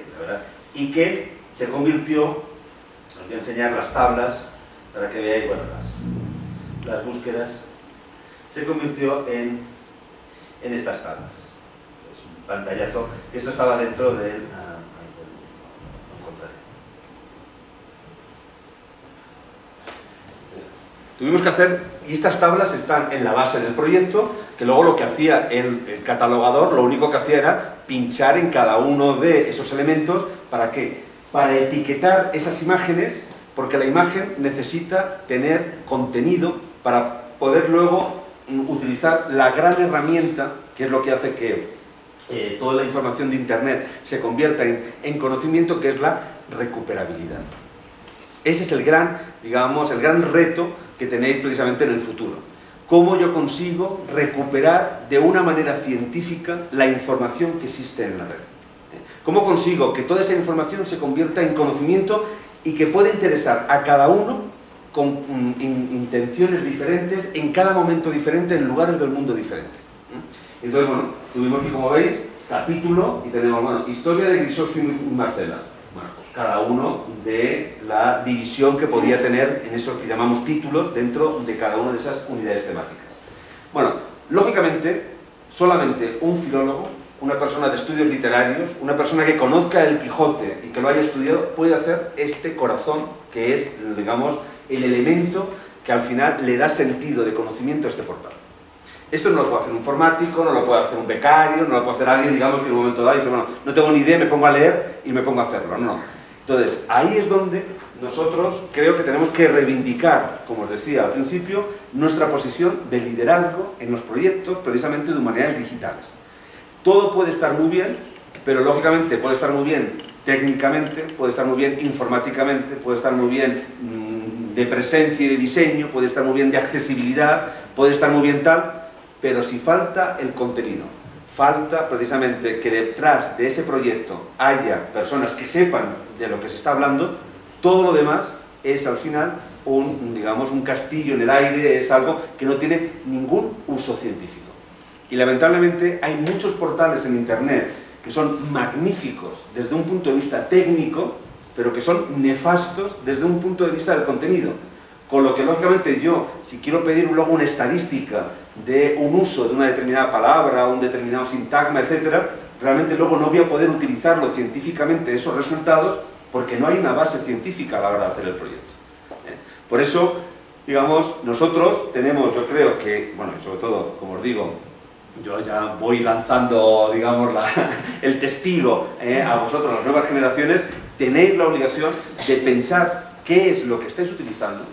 y que se convirtió, os voy a enseñar las tablas para que veáis, bueno, las búsquedas, se convirtió en estas tablas. Es un pantallazo, esto estaba dentro del... Tuvimos que hacer, y estas tablas están en la base del proyecto, que luego lo que hacía el catalogador, lo único que hacía era pinchar en cada uno de esos elementos. ¿Para qué? Para etiquetar esas imágenes, porque la imagen necesita tener contenido para poder luego utilizar la gran herramienta, que es lo que hace que toda la información de Internet se convierta en conocimiento, que es la recuperabilidad. Ese es el gran, digamos, el gran reto que tenéis precisamente en el futuro. ¿Cómo yo consigo recuperar de una manera científica la información que existe en la red? ¿Cómo consigo que toda esa información se convierta en conocimiento y que pueda interesar a cada uno con intenciones diferentes, en cada momento diferente, en lugares del mundo diferente? Entonces, bueno, tuvimos aquí, como veis, capítulo, y tenemos, bueno, historia de Grisostro y Marcela. Bueno, pues cada uno de la división que podía tener en eso que llamamos títulos dentro de cada una de esas unidades temáticas. Bueno, lógicamente, solamente un filólogo, una persona de estudios literarios, una persona que conozca el Quijote y que lo haya estudiado, puede hacer este corazón, que es, digamos, el elemento que al final le da sentido de conocimiento a este portal. Esto no lo puede hacer un informático, no lo puede hacer un becario, no lo puede hacer alguien, digamos, que en un momento dado dice, bueno, no tengo ni idea, me pongo a leer y me pongo a hacerlo. No. Entonces, ahí es donde nosotros creo que tenemos que reivindicar, como os decía al principio, nuestra posición de liderazgo en los proyectos, precisamente de humanidades digitales. Todo puede estar muy bien, pero lógicamente puede estar muy bien técnicamente, puede estar muy bien informáticamente, puede estar muy bien de presencia y de diseño, puede estar muy bien de accesibilidad, puede estar muy bien tal, pero si falta el contenido, falta precisamente que detrás de ese proyecto haya personas que sepan de lo que se está hablando, todo lo demás es al final digamos, un castillo en el aire, es algo que no tiene ningún uso científico. Y lamentablemente hay muchos portales en Internet que son magníficos desde un punto de vista técnico, pero que son nefastos desde un punto de vista del contenido. Con lo que, lógicamente, yo, si quiero pedir luego una estadística de un uso de una determinada palabra, un determinado sintagma, etc., realmente luego no voy a poder utilizarlo científicamente esos resultados, porque no hay una base científica a la hora de hacer el proyecto. Por eso, digamos, nosotros tenemos, yo creo que, bueno, y sobre todo, como os digo, yo ya voy lanzando, digamos, el testigo a vosotros, a las nuevas generaciones, tenéis la obligación de pensar qué es lo que estáis utilizando,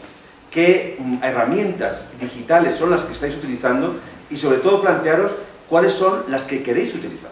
qué herramientas digitales son las que estáis utilizando y sobre todo plantearos cuáles son las que queréis utilizar.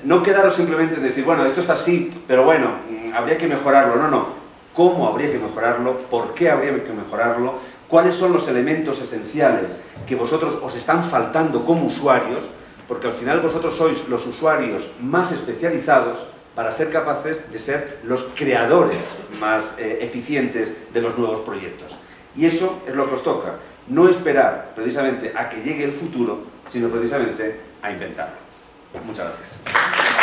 No quedaros simplemente en decir, bueno, esto está así, pero bueno, habría que mejorarlo. No. ¿Cómo habría que mejorarlo? ¿Por qué habría que mejorarlo? ¿Cuáles son los elementos esenciales que vosotros os están faltando como usuarios? Porque al final vosotros sois los usuarios más especializados para ser capaces de ser los creadores más eficientes de los nuevos proyectos. Y eso es lo que os toca. no esperar precisamente a que llegue el futuro, sino precisamente a inventarlo. Muchas gracias.